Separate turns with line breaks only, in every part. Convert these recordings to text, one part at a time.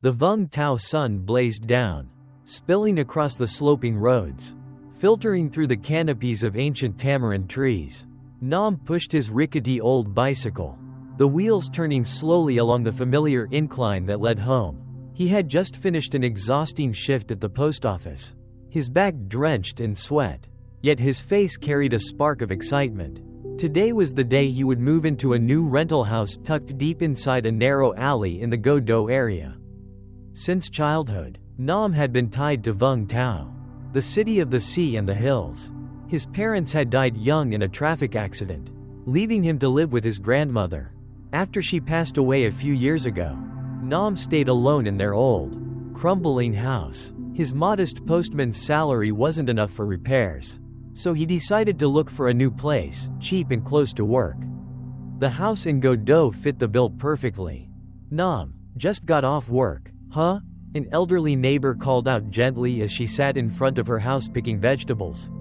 The Vung Tao sun blazed down, spilling across the sloping roads, filtering through the canopies of ancient tamarind trees. Nam pushed his rickety old bicycle, the wheels turning slowly along the familiar incline that led home. He had just finished an exhausting shift at the post office, his back drenched in sweat, yet his face carried a spark of excitement. Today was the day he would move into a new rental house tucked deep inside a narrow alley in the Godot area. Since childhood, Nam had been tied to Vung Tao, the city of the sea and the hills. His parents had died young in a traffic accident, leaving him to live with his grandmother. After she passed away a few years ago, Nam stayed alone in their old, crumbling house. His modest postman's salary wasn't enough for repairs, so he decided to look for a new place, cheap and close to work. The house in Godot fit the bill perfectly. "Nam, just got off work, huh?" An elderly neighbor called out gently as she sat in front of her house picking vegetables.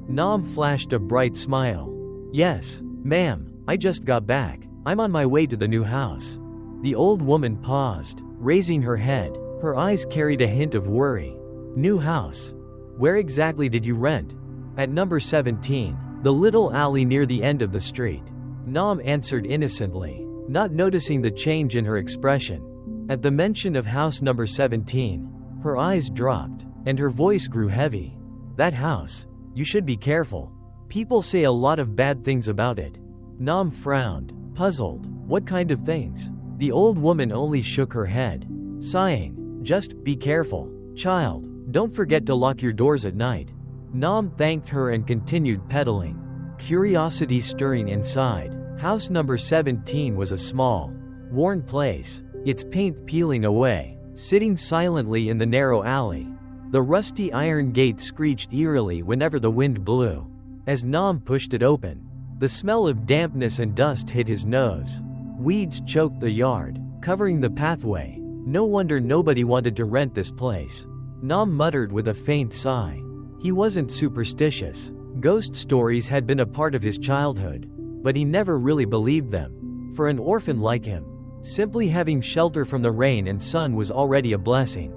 Nam flashed a bright smile. "Yes, ma'am, I just got back. I'm on my way to the new house." The old woman paused, raising her head. Her eyes carried a hint of worry. "New house? Where exactly did you rent?" "At number 17, the little alley near the end of the street," Nam answered innocently, not noticing the change in her expression. At the mention of house number 17, her eyes dropped, and her voice grew heavy. "That house? You should be careful. People say a lot of bad things about it." Nam frowned, puzzled. "What kind of things?" The old woman only shook her head, sighing. "Just be careful, child. Don't forget to lock your doors at night." Nam thanked her and continued pedaling, curiosity stirring inside. House number 17 was a small, worn place, its paint peeling away, sitting silently in the narrow alley. The rusty iron gate screeched eerily whenever the wind blew. As Nam pushed it open, the smell of dampness and dust hit his nose. Weeds choked the yard, covering the pathway. No wonder nobody wanted to rent this place. Nam muttered with a faint sigh. He wasn't superstitious. Ghost stories had been a part of his childhood, but he never really believed them. For an orphan like him, simply having shelter from the rain and sun was already a blessing.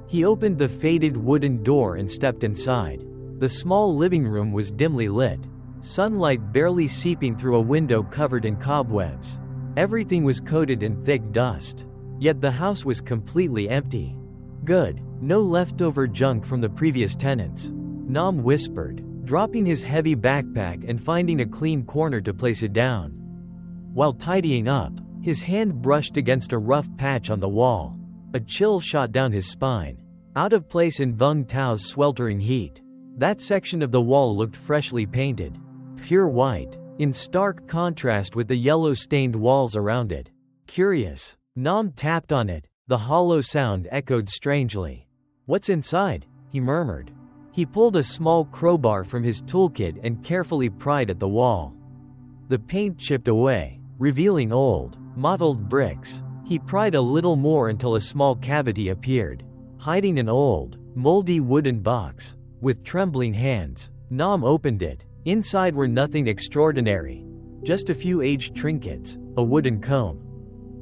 He opened the faded wooden door and stepped inside. The small living room was dimly lit, sunlight barely seeping through a window covered in cobwebs. Everything was coated in thick dust, yet the house was completely empty. "Good, no leftover junk from the previous tenants," Nam whispered, dropping his heavy backpack and finding a clean corner to place it down. While tidying up, his hand brushed against a rough patch on the wall. A chill shot down his spine, out of place in Vung Tao's sweltering heat. That section of the wall looked freshly painted, pure white, in stark contrast with the yellow-stained walls around it. Curious, Nam tapped on it. The hollow sound echoed strangely. "What's inside?" he murmured. He pulled a small crowbar from his toolkit and carefully pried at the wall. The paint chipped away, revealing old, mottled bricks. He pried a little more until a small cavity appeared, hiding an old, moldy wooden box. With trembling hands, Nam opened it. Inside were nothing extraordinary, just a few aged trinkets, a wooden comb,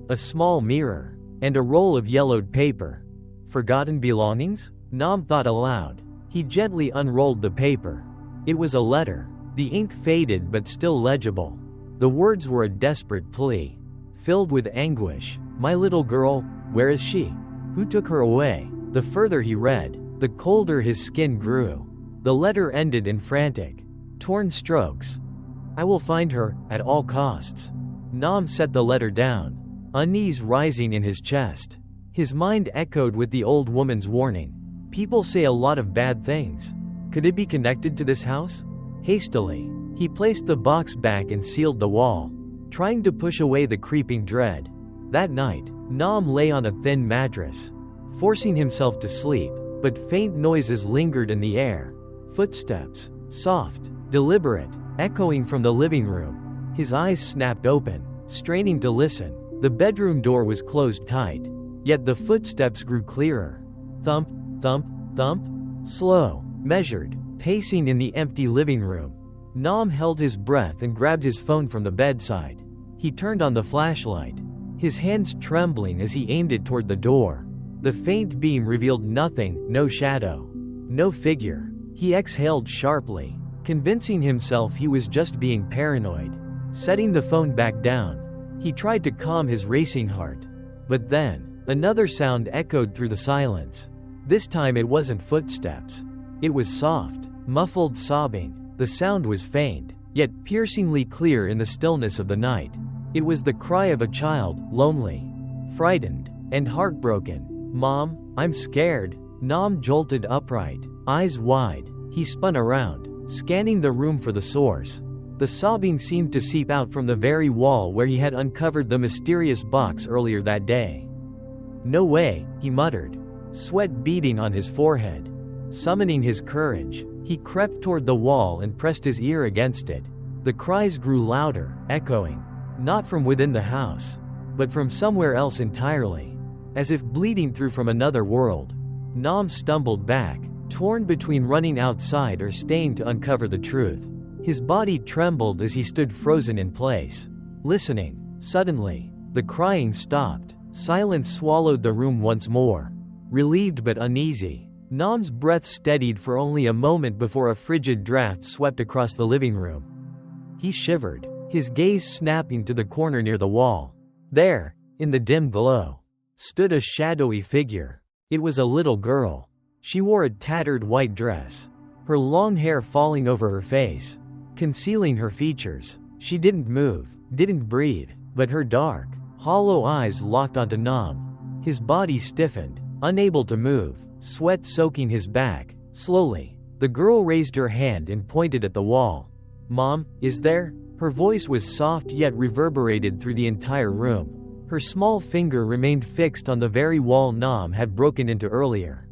a small mirror, and a roll of yellowed paper. Forgotten belongings? Nam thought aloud. He gently unrolled the paper. It was a letter. The ink faded but still legible. The words were a desperate plea, filled with anguish. "My little girl, where is she? Who took her away?" The further he read, the colder his skin grew. The letter ended in frantic, torn strokes. "I will find her, at all costs." Nam set the letter down, unease rising in his chest. His mind echoed with the old woman's warning. People say a lot of bad things. Could it be connected to this house? Hastily, he placed the box back and sealed the wall, trying to push away the creeping dread. That night, Nam lay on a thin mattress, forcing himself to sleep, but faint noises lingered in the air. Footsteps, soft, deliberate, echoing from the living room. His eyes snapped open, straining to listen. The bedroom door was closed tight, yet the footsteps grew clearer. Thump, thump, thump. Slow, measured, pacing in the empty living room. Nam held his breath and grabbed his phone from the bedside. He turned on the flashlight. his hands trembling as he aimed it toward the door. The faint beam revealed nothing, no shadow, no figure. He exhaled sharply, convincing himself he was just being paranoid. Setting the phone back down, he tried to calm his racing heart. But then, another sound echoed through the silence. This time it wasn't footsteps. It was soft, muffled sobbing. The sound was faint, yet piercingly clear in the stillness of the night. It was the cry of a child, lonely, frightened, and heartbroken. "Mom, I'm scared." Nam jolted upright, eyes wide. He spun around, scanning the room for the source. The sobbing seemed to seep out from the very wall where he had uncovered the mysterious box earlier that day. "No way," he muttered, sweat beading on his forehead. Summoning his courage, he crept toward the wall and pressed his ear against it. The cries grew louder, echoing, not from within the house, but from somewhere else entirely, as if bleeding through from another world. Nam stumbled back, torn between running outside or staying to uncover the truth. His body trembled as he stood frozen in place, listening. Suddenly, the crying stopped. Silence swallowed the room once more. Relieved but uneasy, Nam's breath steadied for only a moment before a frigid draft swept across the living room. He shivered, his gaze snapping to the corner near the wall. There, in the dim glow, stood a shadowy figure. It was a little girl. She wore a tattered white dress, her long hair falling over her face, concealing her features. She didn't move, didn't breathe, but her dark, hollow eyes locked onto Nam. His body stiffened, unable to move, sweat soaking his back. Slowly, the girl raised her hand and pointed at the wall. "Mom, is there?" Her voice was soft yet reverberated through the entire room. Her small finger remained fixed on the very wall Nam had broken into earlier.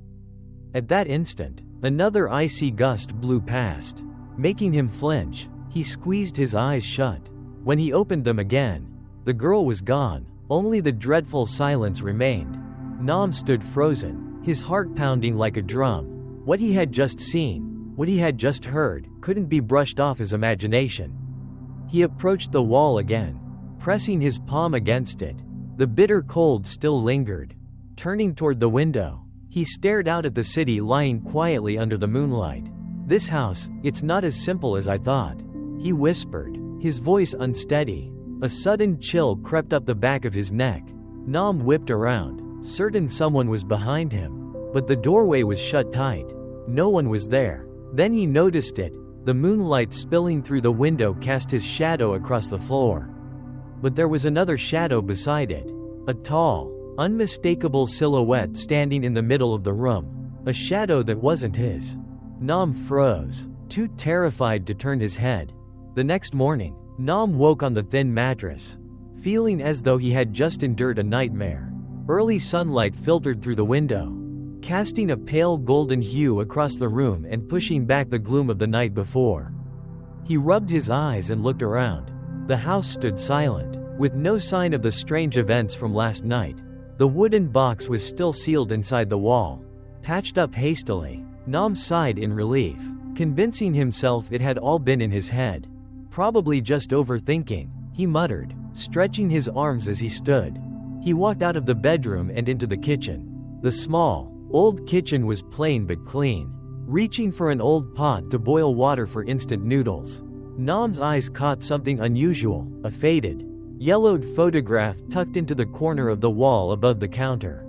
At that instant, another icy gust blew past, making him flinch. He squeezed his eyes shut. When he opened them again, the girl was gone. Only the dreadful silence remained. Nam stood frozen, his heart pounding like a drum. What he had just seen, what he had just heard, couldn't be brushed off his imagination. He approached the wall again, pressing his palm against it. The bitter cold still lingered. Turning toward the window, he stared out at the city lying quietly under the moonlight. "This house, it's not as simple as I thought," he whispered, his voice unsteady. A sudden chill crept up the back of his neck. Nam whipped around, certain someone was behind him, but the doorway was shut tight. No one was there. Then he noticed it. The moonlight spilling through the window cast his shadow across the floor. But there was another shadow beside it. A tall, unmistakable silhouette standing in the middle of the room. A shadow that wasn't his. Nam froze, too terrified to turn his head. The next morning, Nam woke on the thin mattress, feeling as though he had just endured a nightmare. Early sunlight filtered through the window, casting a pale golden hue across the room and pushing back the gloom of the night before. He rubbed his eyes and looked around. The house stood silent, with no sign of the strange events from last night. The wooden box was still sealed inside the wall, patched up hastily. Nam sighed in relief, convincing himself it had all been in his head. Probably just overthinking, he muttered, stretching his arms as he stood. He walked out of the bedroom and into the kitchen. The small, old kitchen was plain but clean. Reaching for an old pot to boil water for instant noodles, Nam's eyes caught something unusual, a faded, yellowed photograph tucked into the corner of the wall above the counter.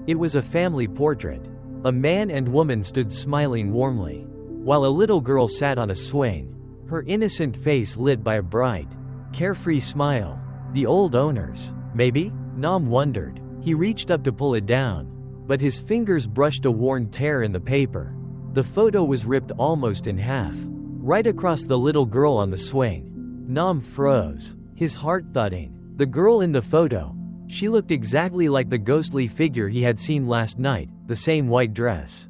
It was a family portrait. A man and woman stood smiling warmly, while a little girl sat on a swing, her innocent face lit by a bright, carefree smile. The old owners, maybe? Nam wondered. He reached up to pull it down, but his fingers brushed a worn tear in the paper. The photo was ripped almost in half, right across the little girl on the swing. Nam froze, his heart thudding. The girl in the photo, she looked exactly like the ghostly figure he had seen last night, the same white dress,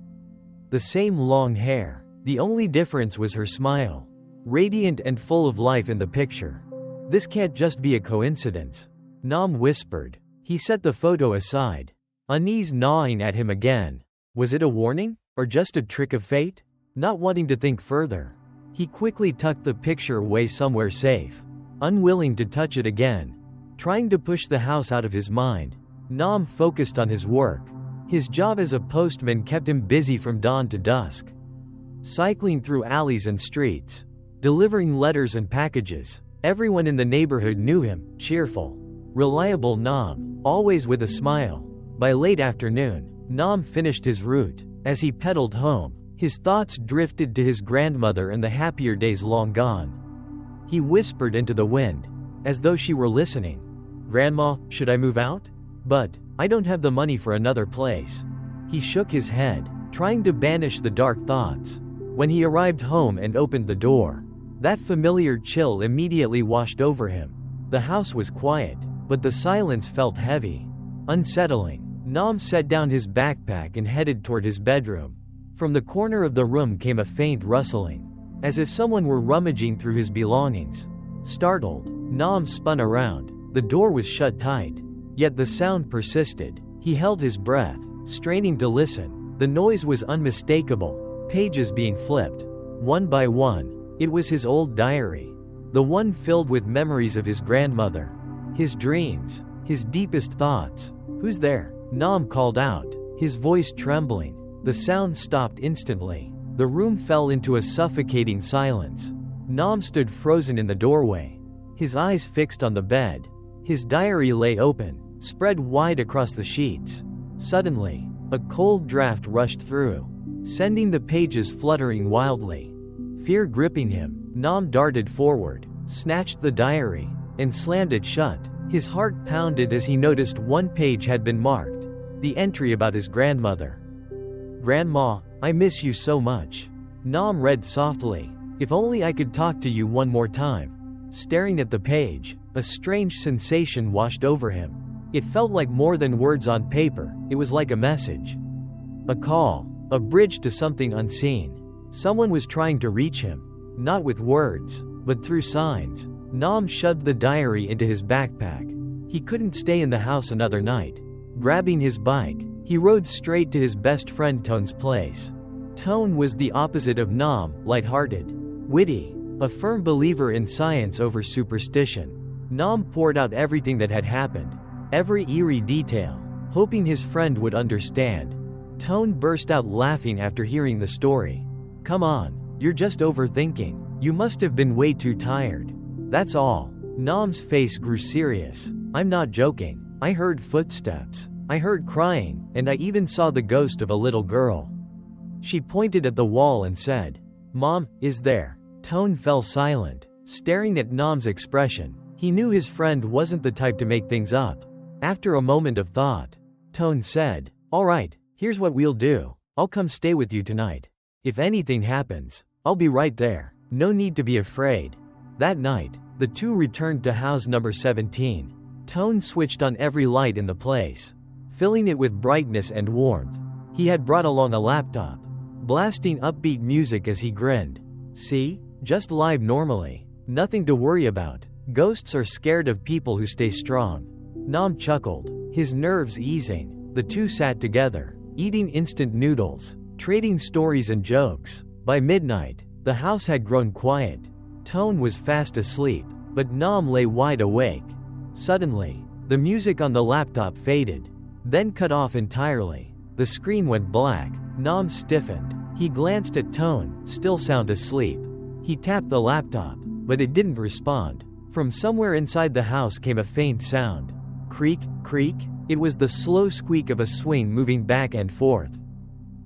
the same long hair. The only difference was her smile, radiant and full of life in the picture. This can't just be a coincidence, Nam whispered. He set the photo aside, unease gnawing at him again. Was it a warning, or just a trick of fate? Not wanting to think further, he quickly tucked the picture away somewhere safe, unwilling to touch it again. trying to push the house out of his mind. Nam focused on his work. His job as a postman kept him busy from dawn to dusk. Cycling through alleys and streets, delivering letters and packages. Everyone in the neighborhood knew him, cheerful, reliable Nam, always with a smile. By late afternoon, Nam finished his route. As he pedaled home, his thoughts drifted to his grandmother and the happier days long gone. He whispered into the wind, as though she were listening. "Grandma, should I move out? But I don't have the money for another place." He shook his head, trying to banish the dark thoughts. When he arrived home and opened the door, that familiar chill immediately washed over him. The house was quiet, but the silence felt heavy, unsettling. Nam set down his backpack and headed toward his bedroom. From the corner of the room came a faint rustling, as if someone were rummaging through his belongings. Startled, Nam spun around. The door was shut tight, yet the sound persisted. He held his breath, straining to listen. The noise was unmistakable, pages being flipped, one by one. It was his old diary, the one filled with memories of his grandmother, his dreams, his deepest thoughts. "Who's there?" Nam called out, his voice trembling. The sound stopped instantly. The room fell into a suffocating silence. Nam stood frozen in the doorway, his eyes fixed on the bed. His diary lay open, spread wide across the sheets. Suddenly, a cold draft rushed through, sending the pages fluttering wildly. Fear gripping him, Nam darted forward, snatched the diary, and slammed it shut. His heart pounded as he noticed one page had been marked, the entry about his grandmother. "Grandma, I miss you so much." Nam read softly, "If only I could talk to you one more time." Staring at the page, a strange sensation washed over him. It felt like more than words on paper. It was like a message. A call, a bridge to something unseen. Someone was trying to reach him, not with words, but through signs. Nam shoved the diary into his backpack. He couldn't stay in the house another night. Grabbing his bike, he rode straight to his best friend Tone's place. Tone was the opposite of Nam, lighthearted, witty, a firm believer in science over superstition. Nam poured out everything that had happened, every eerie detail, hoping his friend would understand. Tone burst out laughing after hearing the story. "Come on, you're just overthinking. You must have been way too tired. That's all." Nam's face grew serious. "I'm not joking. I heard footsteps. I heard crying, and I even saw the ghost of a little girl." She pointed at the wall and said, "Mom, is there?" Tone fell silent, staring at Nam's expression. He knew his friend wasn't the type to make things up. After a moment of thought, Tone said, "All right, here's what we'll do. I'll come stay with you tonight. If anything happens, I'll be right there. No need to be afraid." That night, the two returned to house number 17. Tone switched on every light in the place, filling it with brightness and warmth. He had brought along a laptop, blasting upbeat music as he grinned. "See? Just live normally. Nothing to worry about. Ghosts are scared of people who stay strong." Nam chuckled, his nerves easing. The two sat together, eating instant noodles, trading stories and jokes. By midnight, the house had grown quiet. Tone was fast asleep, but Nam lay wide awake. Suddenly, the music on the laptop faded, then cut off entirely. The screen went black. Nam stiffened. He glanced at Tone, still sound asleep. He tapped the laptop, but it didn't respond. From somewhere inside the house came a faint sound. Creak, creak. It was the slow squeak of a swing moving back and forth.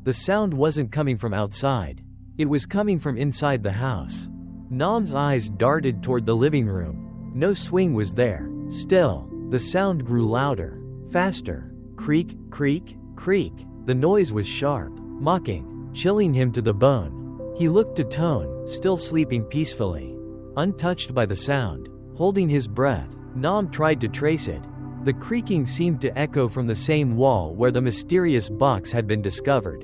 The sound wasn't coming from outside. It was coming from inside the house. Nam's eyes darted toward the living room. No swing was there. Still, the sound grew louder, faster. Creak, creak, creak. The noise was sharp, mocking, chilling him to the bone. He looked to Tone, still sleeping peacefully, untouched by the sound. Holding his breath, Nam tried to trace it. The creaking seemed to echo from the same wall where the mysterious box had been discovered.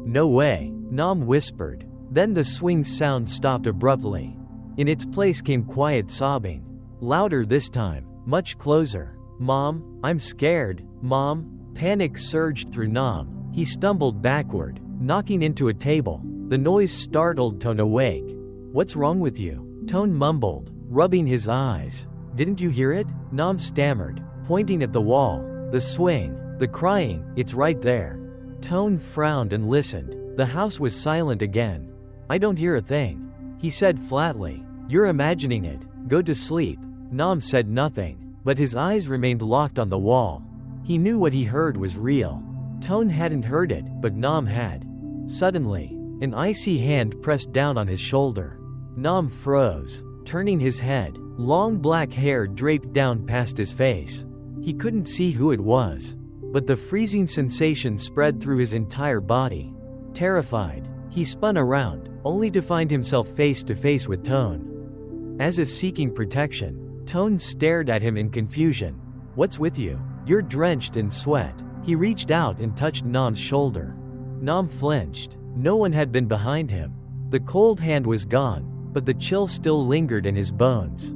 "No way," Nam whispered. Then the swing's sound stopped abruptly. In its place came quiet sobbing. Louder this time, much closer. "Mom, I'm scared. Mom." Panic surged through Nam. He stumbled backward, knocking into a table. The noise startled Tone awake. "What's wrong with you?" Tone mumbled, rubbing his eyes. Didn't you hear it? Nam stammered, pointing at the wall. The swing, the crying, it's right there. Tone frowned and listened. The house was silent again. I don't hear a thing, he said flatly. You're imagining it. Go to sleep. Nam said nothing, but his eyes remained locked on the wall. He knew what he heard was real. Tone hadn't heard it, but Nam had. Suddenly, an icy hand pressed down on his shoulder. Nam froze, turning his head. Long black hair draped down past his face. He couldn't see who it was, but the freezing sensation spread through his entire body. Terrified, he spun around, only to find himself face to face with Tone. As if seeking protection, Tone stared at him in confusion. What's with you? You're drenched in sweat. He reached out and touched Nam's shoulder. Nam flinched. No one had been behind him. The cold hand was gone, but the chill still lingered in his bones.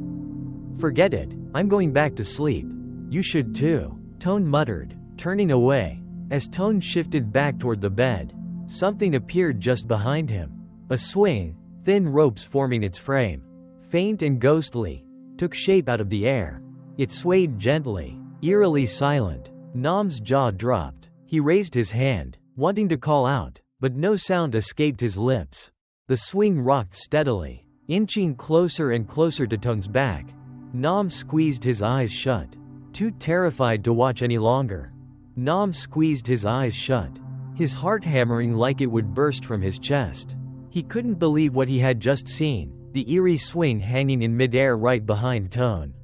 Forget it, I'm going back to sleep. You should too, Tone muttered, turning away. As Tone shifted back toward the bed, something appeared just behind him. A swing, thin ropes forming its frame, faint and ghostly, took shape out of the air. It swayed gently, eerily silent. Nam's jaw dropped. He raised his hand, wanting to call out, but no sound escaped his lips. The swing rocked steadily, inching closer and closer to Tone's back. Nam squeezed his eyes shut, too terrified to watch any longer. Nam squeezed his eyes shut, his heart hammering like it would burst from his chest. He couldn't believe what he had just seen, the eerie swing hanging in midair right behind Tone.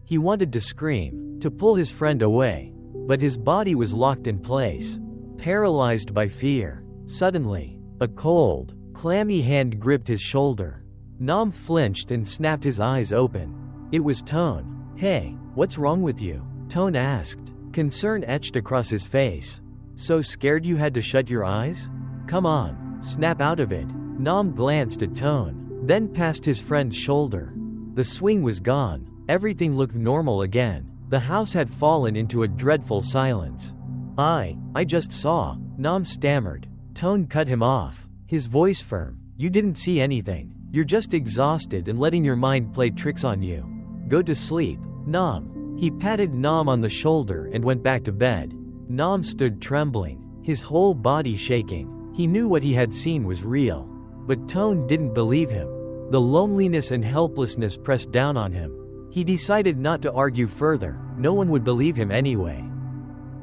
He wanted to scream, to pull his friend away, but his body was locked in place, paralyzed by fear. Suddenly, a cold, clammy hand gripped his shoulder. Nam flinched and snapped his eyes open. It was Tone. Hey, what's wrong with you? Tone asked, concern etched across his face. So scared you had to shut your eyes? Come on, snap out of it. Nam glanced at Tone, then past his friend's shoulder. The swing was gone. Everything looked normal again. The house had fallen into a dreadful silence. I just saw, Nam stammered. Tone cut him off, his voice firm. You didn't see anything. You're just exhausted and letting your mind play tricks on you. Go to sleep, Nam. He patted Nam on the shoulder and went back to bed. Nam stood trembling, his whole body shaking. He knew what he had seen was real, but Tone didn't believe him. The loneliness and helplessness pressed down on him. He decided not to argue further. No one would believe him anyway.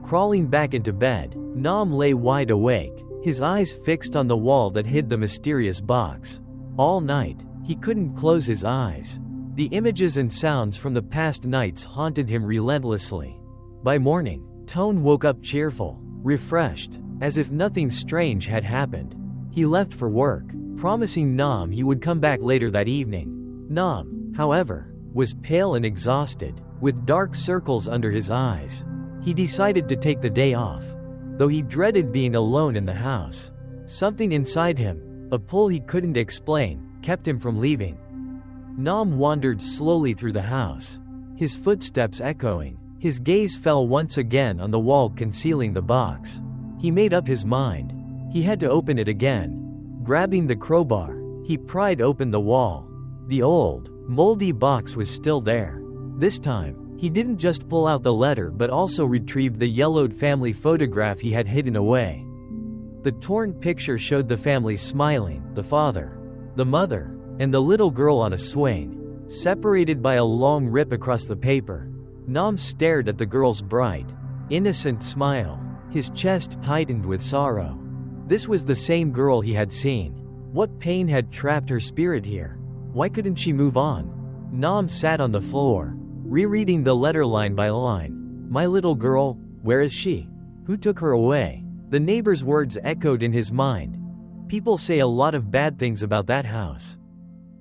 Crawling back into bed, Nam lay wide awake, his eyes fixed on the wall that hid the mysterious box. All night, he couldn't close his eyes. The images and sounds from the past nights haunted him relentlessly. By morning, Tone woke up cheerful, refreshed, as if nothing strange had happened. He left for work, promising Nam he would come back later that evening. Nam, however, was pale and exhausted, with dark circles under his eyes. He decided to take the day off, though he dreaded being alone in the house. Something inside him, a pull he couldn't explain, kept him from leaving. Nam wandered slowly through the house, his footsteps echoing. His gaze fell once again on the wall concealing the box. He made up his mind. He had to open it again. Grabbing the crowbar, he pried open the wall. The old, moldy box was still there. This time, he didn't just pull out the letter but also retrieved the yellowed family photograph he had hidden away. The torn picture showed the family smiling, the father, the mother, and the little girl on a swing, separated by a long rip across the paper. Nam stared at the girl's bright, innocent smile, his chest tightened with sorrow. This was the same girl he had seen. What pain had trapped her spirit here? Why couldn't she move on? Nam sat on the floor, rereading the letter line by line. My little girl, where is she? Who took her away? The neighbor's words echoed in his mind. People say a lot of bad things about that house.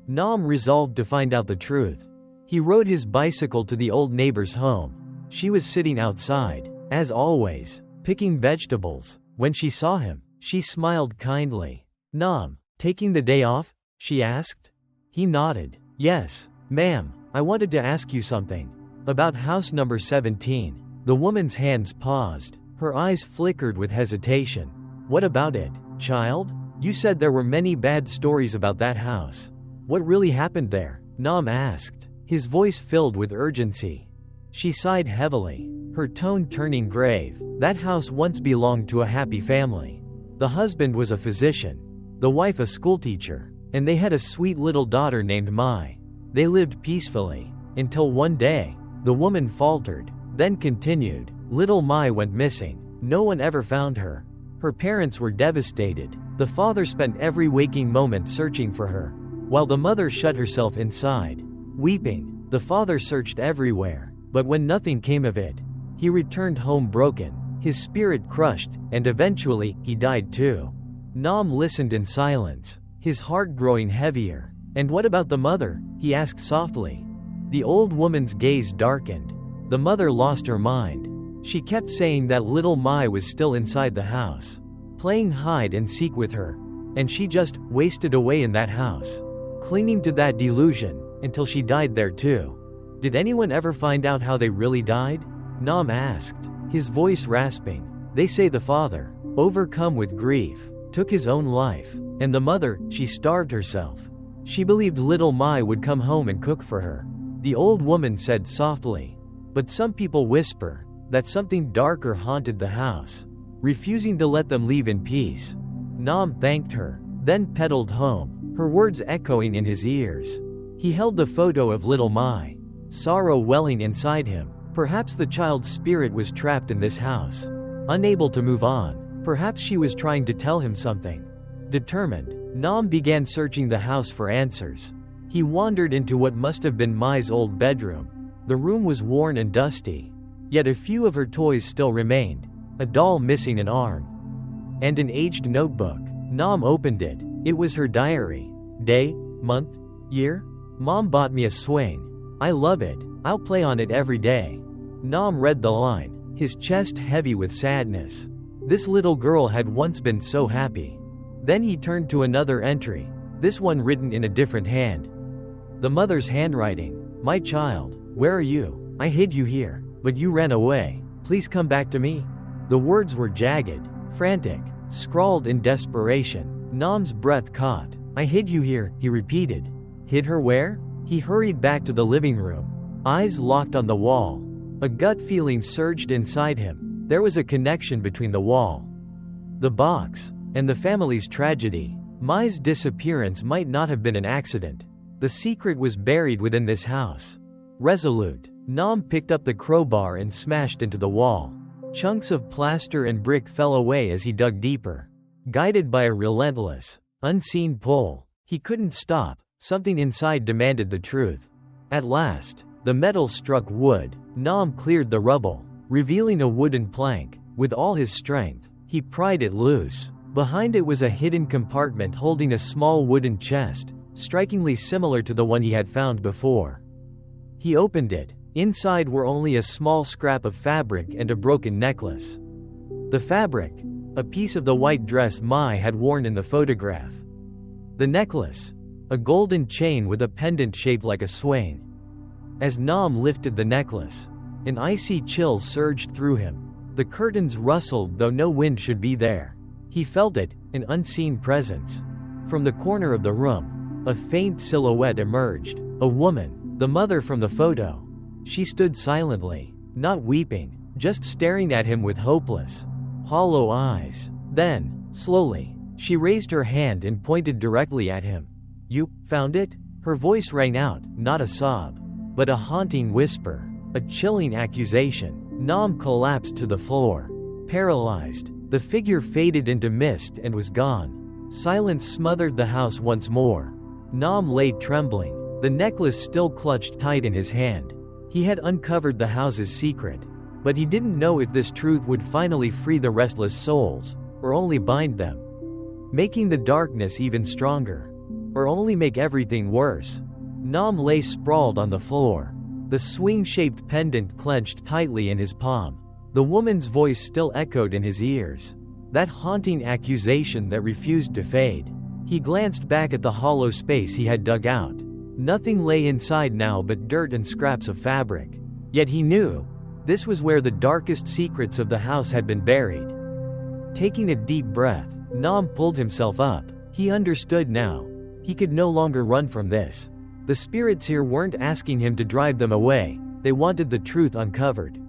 Nam resolved to find out the truth. He rode his bicycle to the old neighbor's home. She was sitting outside, as always, picking vegetables. When she saw him, she smiled kindly. Nam, taking the day off? She asked. He nodded. Yes, ma'am, I wanted to ask you something. About house number 17. The woman's hands paused. Her eyes flickered with hesitation. What about it, child? You said there were many bad stories about that house. What really happened there? Nam asked. his voice filled with urgency. She sighed heavily, her tone turning grave. That house once belonged to a happy family. The husband was a physician, the wife a schoolteacher, and they had a sweet little daughter named Mai. They lived peacefully, until one day, the woman faltered, then continued, little Mai went missing. No one ever found her. Her parents were devastated. The father spent every waking moment searching for her, while the mother shut herself inside. Weeping, the father searched everywhere, but when nothing came of it, he returned home broken, his spirit crushed, and eventually, he died too. Nam listened in silence, his heart growing heavier. And what about the mother? He asked softly. The old woman's gaze darkened. The mother lost her mind. She kept saying that little Mai was still inside the house, playing hide and seek with her, and she just wasted away in that house, clinging to that delusion, until she died there too. Did anyone ever find out how they really died? Nam asked, his voice rasping. They say the father, overcome with grief, took his own life, and the mother, she starved herself. She believed little Mai would come home and cook for her. The old woman said softly. But some people whisper that something darker haunted the house, refusing to let them leave in peace. Nam thanked her, then pedaled home, her words echoing in his ears. He held the photo of little Mai, sorrow welling inside him. Perhaps the child's spirit was trapped in this house, unable to move on. Perhaps she was trying to tell him something. Determined, Nam began searching the house for answers. He wandered into what must have been Mai's old bedroom. The room was worn and dusty, yet a few of her toys still remained, a doll missing an arm, and an aged notebook. Nam opened it. It was her diary. Day, month, year. Mom bought me a swing. I love it. I'll play on it every day. Nam read the line, his chest heavy with sadness. This little girl had once been so happy. Then he turned to another entry, this one written in a different hand. The mother's handwriting. My child, where are you? I hid you here, but you ran away. Please come back to me. The words were jagged, frantic, scrawled in desperation. Nam's breath caught. I hid you here, he repeated. Hid her where? He hurried back to the living room, eyes locked on the wall. A gut feeling surged inside him. There was a connection between the wall, the box, and the family's tragedy. Mai's disappearance might not have been an accident. The secret was buried within this house. Resolute, Nam picked up the crowbar and smashed into the wall. Chunks of plaster and brick fell away as he dug deeper. Guided by a relentless, unseen pull, he couldn't stop. Something inside demanded the truth. At last, the metal struck wood. Nam cleared the rubble, revealing a wooden plank. With all his strength, he pried it loose. Behind it was a hidden compartment holding a small wooden chest, strikingly similar to the one he had found before. He opened it. Inside were only a small scrap of fabric and a broken necklace. The fabric, a piece of the white dress Mai had worn in the photograph. The necklace, a golden chain with a pendant shaped like a swain. As Nam lifted the necklace, an icy chill surged through him. The curtains rustled though no wind should be there. He felt it, an unseen presence. From the corner of the room, a faint silhouette emerged. A woman, the mother from the photo. She stood silently, not weeping, just staring at him with hopeless, hollow eyes. Then, slowly, she raised her hand and pointed directly at him. You found it? Her voice rang out, not a sob, but a haunting whisper, a chilling accusation. Nam collapsed to the floor, paralyzed. The figure faded into mist and was gone. Silence smothered the house once more. Nam lay trembling, the necklace still clutched tight in his hand. He had uncovered the house's secret, but he didn't know if this truth would finally free the restless souls, or only bind them, making the darkness even stronger, or only make everything worse. Nam lay sprawled on the floor, the swing-shaped pendant clenched tightly in his palm. The woman's voice still echoed in his ears, that haunting accusation that refused to fade. He glanced back at the hollow space he had dug out. Nothing lay inside now but dirt and scraps of fabric. Yet he knew, this was where the darkest secrets of the house had been buried. Taking a deep breath, Nam pulled himself up. He understood now. He could no longer run from this. The spirits here weren't asking him to drive them away, they wanted the truth uncovered.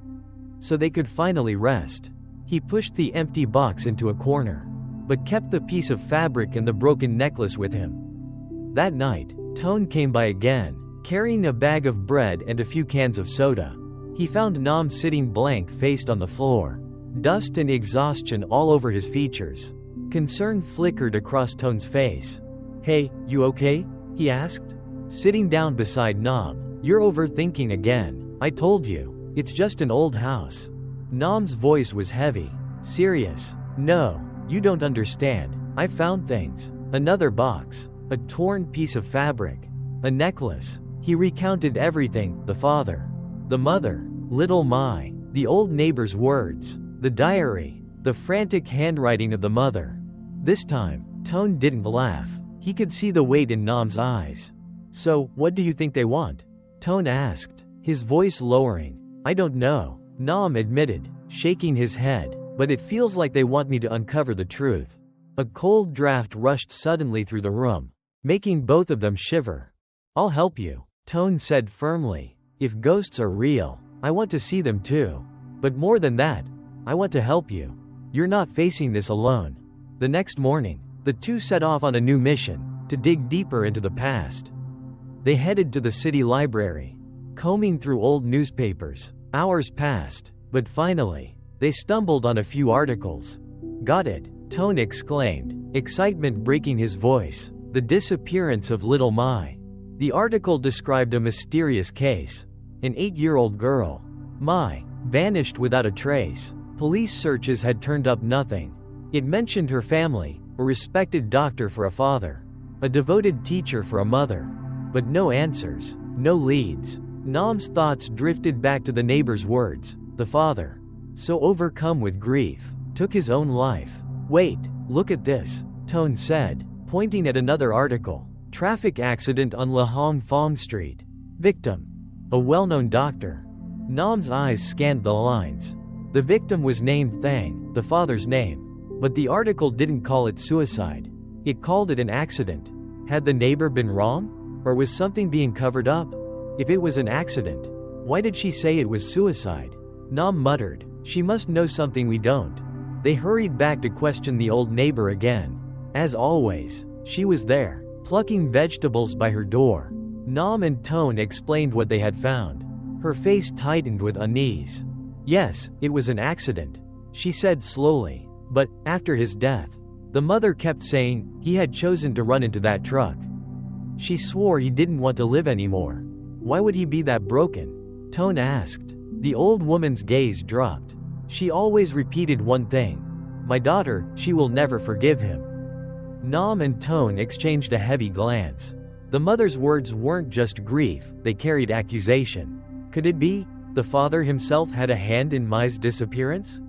So they could finally rest. He pushed the empty box into a corner, but kept the piece of fabric and the broken necklace with him. That night, Tone came by again, carrying a bag of bread and a few cans of soda. He found Nam sitting blank-faced on the floor, dust and exhaustion all over his features. Concern flickered across Tone's face. "Hey, you okay?" he asked, sitting down beside Nam. "You're overthinking again. I told you, it's just an old house." Nam's voice was heavy, serious. "No, you don't understand. I found things. Another box, a torn piece of fabric, a necklace." He recounted everything: the father, the mother, little Mai, the old neighbor's words, the diary, the frantic handwriting of the mother. This time, Tone didn't laugh. He could see the weight in Nam's eyes. "So, what do you think they want?" Tone asked, his voice lowering. "I don't know," Nam admitted, shaking his head, "but it feels like they want me to uncover the truth." A cold draft rushed suddenly through the room, making both of them shiver. "I'll help you," Tone said firmly. "If ghosts are real, I want to see them too. But more than that, I want to help you. You're not facing this alone." The next morning, the two set off on a new mission, to dig deeper into the past. They headed to the city library, combing through old newspapers. Hours passed, but finally, they stumbled on a few articles. "Got it," Tone exclaimed, excitement breaking his voice. "The disappearance of little Mai." The article described a mysterious case. An 8-year-old girl, Mai, vanished without a trace. Police searches had turned up nothing. It mentioned her family, a respected doctor for a father, a devoted teacher for a mother. But no answers, no leads. Nam's thoughts drifted back to the neighbor's words. The father, so overcome with grief, took his own life. "Wait, look at this," Tone said, pointing at another article. "Traffic accident on La Hong Fong Street. Victim, a well-known doctor." Nam's eyes scanned the lines. The victim was named Thang, the father's name. But the article didn't call it suicide. It called it an accident. Had the neighbor been wrong? Or was something being covered up? If it was an accident, why did she say it was suicide? Nam muttered, "She must know something we don't." They hurried back to question the old neighbor again. As always, she was there, plucking vegetables by her door. Nam and Tone explained what they had found. Her face tightened with unease. "Yes, it was an accident," she said slowly. "But, after his death, the mother kept saying he had chosen to run into that truck. She swore he didn't want to live anymore. Why would he be that broken?" Tone asked. The old woman's gaze dropped. She always repeated one thing: "My daughter, she will never forgive him." Nam and Tone exchanged a heavy glance. The mother's words weren't just grief, they carried accusation. Could it be the father himself had a hand in Mai's disappearance?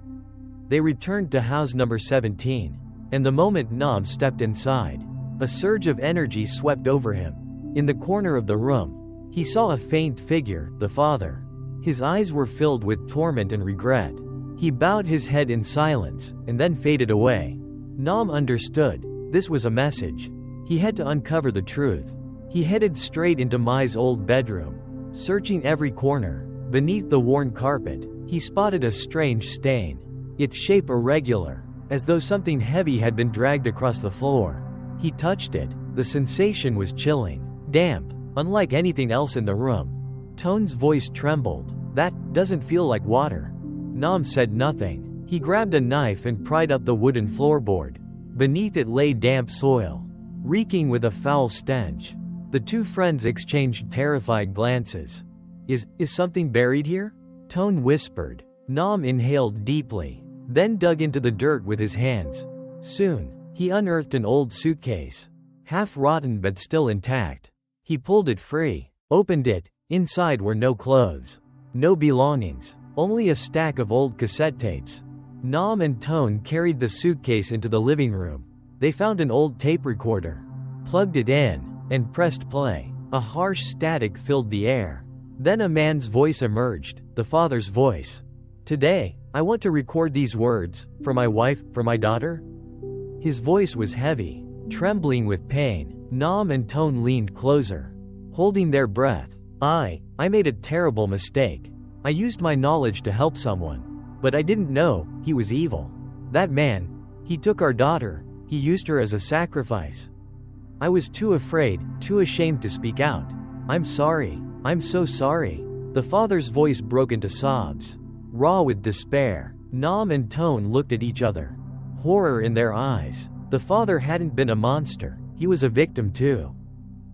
They returned to house number 17, and the moment Nam stepped inside, a surge of energy swept over him. In the corner of the room, he saw a faint figure, the father. His eyes were filled with torment and regret. He bowed his head in silence, and then faded away. Nam understood. This was a message. He had to uncover the truth. He headed straight into Mai's old bedroom, searching every corner. Beneath the worn carpet, he spotted a strange stain, its shape irregular, as though something heavy had been dragged across the floor. He touched it. The sensation was chilling, damp, unlike anything else in the room. Tone's voice trembled. "That doesn't feel like water." Nam said nothing. He grabbed a knife and pried up the wooden floorboard. Beneath it lay damp soil, reeking with a foul stench. The two friends exchanged terrified glances. Is something buried here?" Tone whispered. Nam inhaled deeply, then dug into the dirt with his hands. Soon, he unearthed an old suitcase, half rotten but still intact. He pulled it free, opened it. Inside were no clothes, no belongings, only a stack of old cassette tapes. Nam and Tone carried the suitcase into the living room. They found an old tape recorder, plugged it in, and pressed play. A harsh static filled the air. Then a man's voice emerged, the father's voice. "Today, I want to record these words, for my wife, for my daughter." His voice was heavy, trembling with pain. Nam and Tone leaned closer, holding their breath. I made a terrible mistake. I used my knowledge to help someone. But I didn't know he was evil. That man, he took our daughter, he used her as a sacrifice. I was too afraid, too ashamed to speak out. I'm sorry. I'm so sorry. The father's voice broke into sobs. Raw with despair, Nam and Tone looked at each other. Horror in their eyes. The father hadn't been a monster, he was a victim too.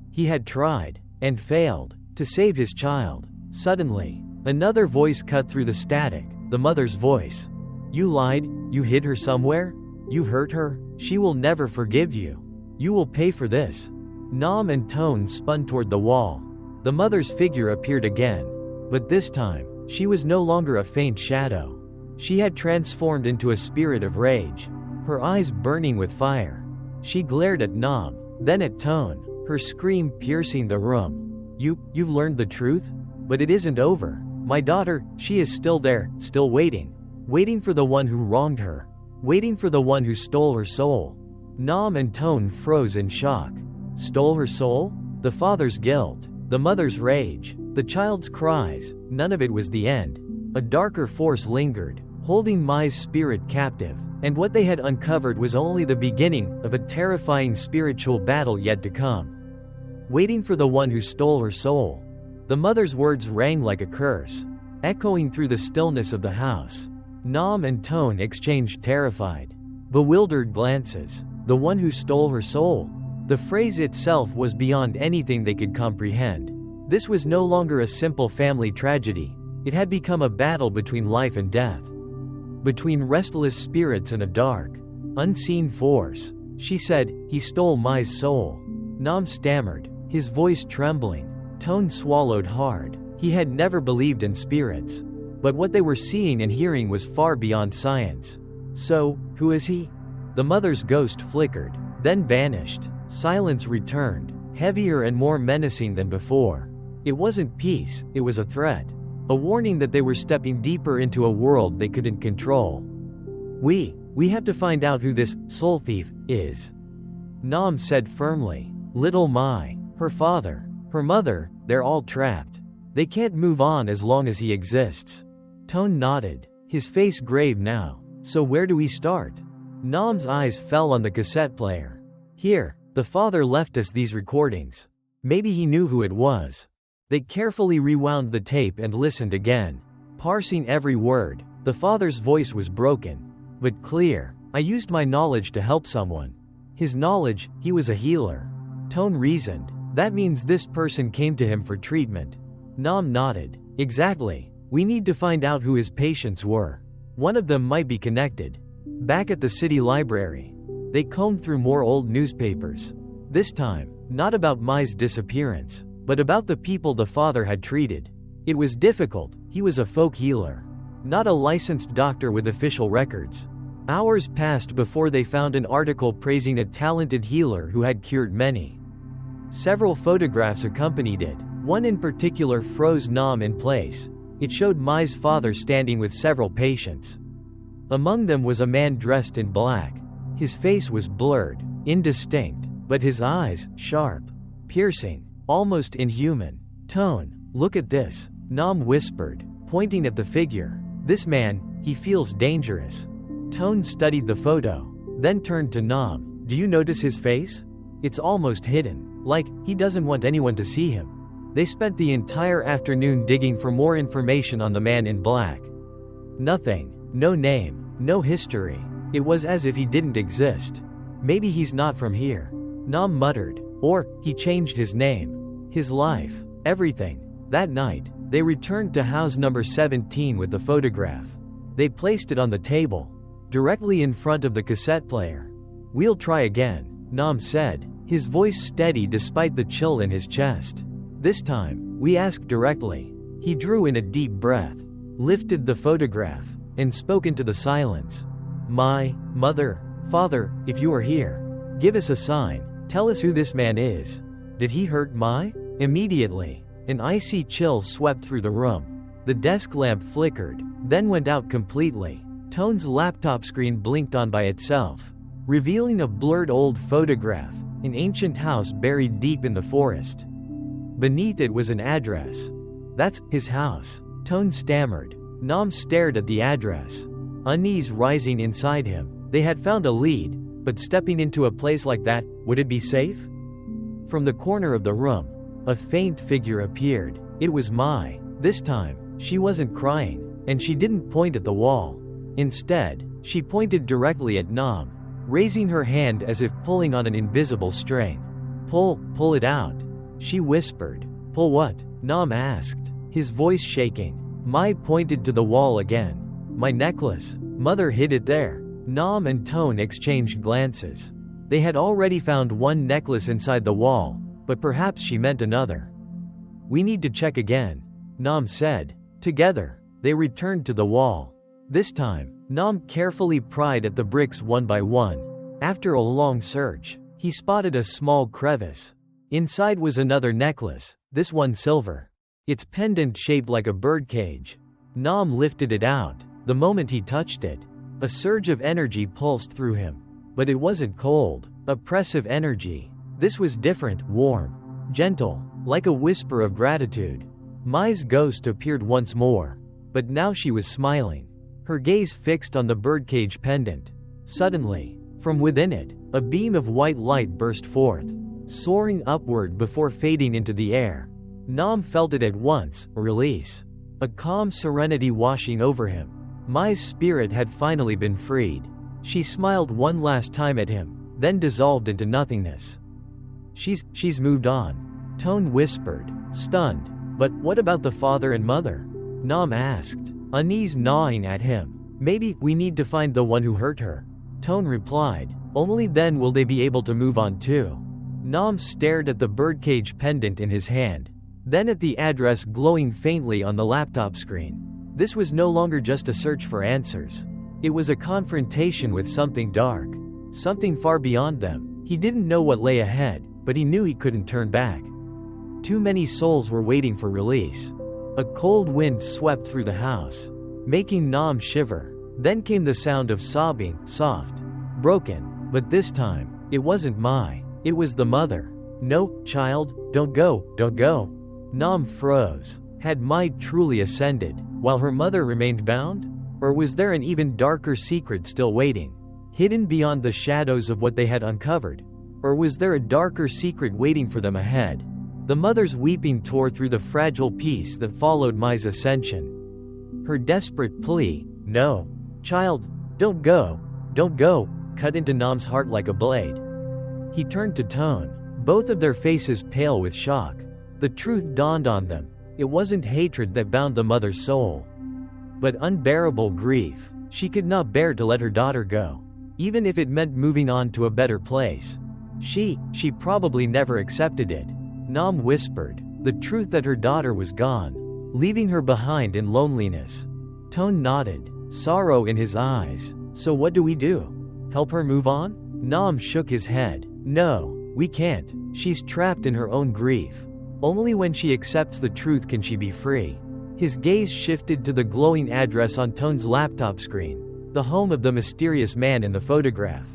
He had tried, and failed, to save his child. Suddenly, another voice cut through the static, the mother's voice. You lied, you hid her somewhere? You hurt her? She will never forgive you. You will pay for this. Nam and Tone spun toward the wall. The mother's figure appeared again. But this time, she was no longer a faint shadow. She had transformed into a spirit of rage, her eyes burning with fire. She glared at Nam, then at Tone, her scream piercing the room. You've learned the truth? But it isn't over. My daughter, she is still there, still waiting. Waiting for the one who wronged her. Waiting for the one who stole her soul. Nam and Tone froze in shock. Stole her soul? The father's guilt, the mother's rage, the child's cries, none of it was the end. A darker force lingered, holding Mai's spirit captive, and what they had uncovered was only the beginning of a terrifying spiritual battle yet to come. Waiting for the one who stole her soul. The mother's words rang like a curse, echoing through the stillness of the house. Nam and Tone exchanged terrified, bewildered glances. The one who stole her soul. The phrase itself was beyond anything they could comprehend. This was no longer a simple family tragedy. It had become a battle between life and death. Between restless spirits and a dark, unseen force. She said, he stole Mai's soul. Nam stammered, his voice trembling. Tone swallowed hard. He had never believed in spirits. But what they were seeing and hearing was far beyond science. So, who is he? The mother's ghost flickered, then vanished. Silence returned, heavier and more menacing than before. It wasn't peace, it was a threat. A warning that they were stepping deeper into a world they couldn't control. We have to find out who this soul thief is. Nam said firmly. Little Mai, her father, her mother, they're all trapped. They can't move on as long as he exists. Tone nodded, his face grave now. So where do we start? Nam's eyes fell on the cassette player. Here, the father left us these recordings. Maybe he knew who it was. They carefully rewound the tape and listened again. Parsing every word, the father's voice was broken, but clear. I used my knowledge to help someone. His knowledge, he was a healer. Tone reasoned. That means this person came to him for treatment. Nam nodded. Exactly. We need to find out who his patients were. One of them might be connected. Back at the city library, they combed through more old newspapers. This time, not about Mai's disappearance, but about the people the father had treated. It was difficult. He was a folk healer, not a licensed doctor with official records. Hours passed before they found an article praising a talented healer who had cured many. Several photographs accompanied it. One in particular froze Nam in place. It showed Mai's father standing with several patients. Among them was a man dressed in black. His face was blurred, indistinct, but his eyes, sharp, piercing, almost inhuman. Tone, look at this, Nam whispered, pointing at the figure. This man, he feels dangerous. Tone studied the photo, then turned to Nam. Do you notice his face? It's almost hidden, like he doesn't want anyone to see him. They spent the entire afternoon digging for more information on the man in black. Nothing, no name. No history. It was as if he didn't exist. Maybe he's not from here. Nam muttered. Or, he changed his name. His life. Everything. That night, they returned to house number 17 with the photograph. They placed it on the table, directly in front of the cassette player. We'll try again, Nam said, his voice steady despite the chill in his chest. This time, we ask directly. He drew in a deep breath, lifted the photograph, and spoke into the silence. My mother, father, if you are here, give us a sign. Tell us who this man is. Did he hurt Mai? Immediately, an icy chill swept through the room. The desk lamp flickered, then went out completely. Tone's laptop screen blinked on by itself, revealing a blurred old photograph, an ancient house buried deep in the forest. Beneath it was an address. "That's his house," Tone stammered. Nam stared at the address, unease rising inside him. They had found a lead, but stepping into a place like that, would it be safe? From the corner of the room, a faint figure appeared. It was Mai. This time, she wasn't crying, and she didn't point at the wall. Instead, she pointed directly at Nam, raising her hand as if pulling on an invisible string. Pull it out," she whispered. "Pull what?" Nam asked, his voice shaking. Mai pointed to the wall again. "My necklace. Mother hid it there." Nam and Tone exchanged glances. They had already found one necklace inside the wall, but perhaps she meant another. "We need to check again," Nam said. Together, they returned to the wall. This time, Nam carefully pried at the bricks one by one. After a long search, he spotted a small crevice. Inside was another necklace, this one silver. Its pendant shaped like a birdcage. Nam lifted it out. The moment he touched it, a surge of energy pulsed through him. But it wasn't cold, oppressive energy. This was different, warm, gentle, like a whisper of gratitude. Mai's ghost appeared once more, but now she was smiling, her gaze fixed on the birdcage pendant. Suddenly, from within it, a beam of white light burst forth, soaring upward before fading into the air. Nam felt it at once, a release, a calm serenity washing over him. Mai's spirit had finally been freed. She smiled one last time at him, then dissolved into nothingness. She's moved on," Tone whispered, stunned. "But what about the father and mother?" Nam asked, unease gnawing at him. "Maybe we need to find the one who hurt her," Tone replied. "Only then will they be able to move on too." Nam stared at the birdcage pendant in his hand, then at the address glowing faintly on the laptop screen. This was no longer just a search for answers. It was a confrontation with something dark, something far beyond them. He didn't know what lay ahead, but he knew he couldn't turn back. Too many souls were waiting for release. A cold wind swept through the house, making Nam shiver. Then came the sound of sobbing, soft, broken. But this time, it wasn't Mai. It was the mother. "No, child, don't go, don't go." Nam froze. Had Mai truly ascended, while her mother remained bound? Or was there an even darker secret still waiting, hidden beyond the shadows of what they had uncovered? Or was there a darker secret waiting for them ahead? The mother's weeping tore through the fragile peace that followed Mai's ascension. Her desperate plea, "No, child, don't go, cut into Nam's heart like a blade. He turned to Tone, both of their faces pale with shock. The truth dawned on them. It wasn't hatred that bound the mother's soul, but unbearable grief. She could not bear to let her daughter go, even if it meant moving on to a better place. She probably never accepted it. Nam whispered, the truth that her daughter was gone, leaving her behind in loneliness. Tone nodded, sorrow in his eyes. So what do we do? Help her move on? Nam shook his head. No, we can't. She's trapped in her own grief. Only when she accepts the truth can she be free. His gaze shifted to the glowing address on Tone's laptop screen, the home of the mysterious man in the photograph.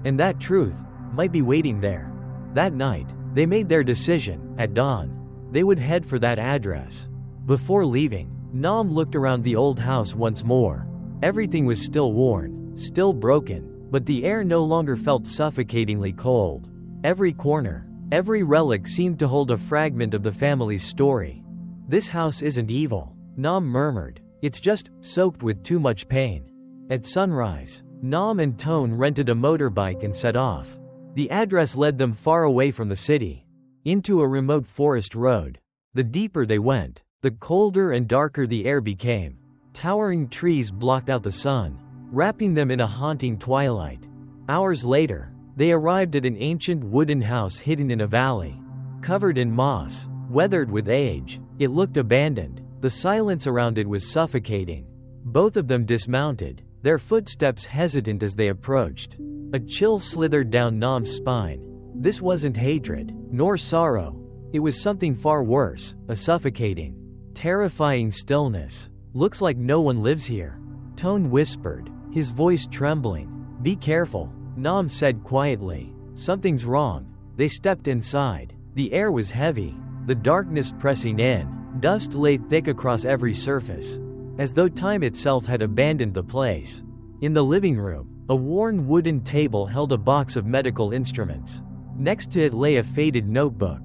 And that truth might be waiting there. That night, they made their decision. At dawn, they would head for that address. Before leaving, Nam looked around the old house once more. Everything was still worn, still broken, but the air no longer felt suffocatingly cold. Every corner, every relic seemed to hold a fragment of the family's story. This house isn't evil, Nam murmured. It's just soaked with too much pain. At sunrise, Nam and Tone rented a motorbike and set off. The address led them far away from the city, into a remote forest road. The deeper they went, the colder and darker the air became. Towering trees blocked out the sun, wrapping them in a haunting twilight. Hours later, they arrived at an ancient wooden house hidden in a valley. Covered in moss, weathered with age, it looked abandoned. The silence around it was suffocating. Both of them dismounted, their footsteps hesitant as they approached. A chill slithered down Nam's spine. This wasn't hatred, nor sorrow. It was something far worse, a suffocating, terrifying stillness. Looks like no one lives here, Tone whispered, his voice trembling. Be careful, Nam said quietly. Something's wrong. They stepped inside. The air was heavy, the darkness pressing in. Dust lay thick across every surface, as though time itself had abandoned the place. In the living room, a worn wooden table held a box of medical instruments. Next to it lay a faded notebook.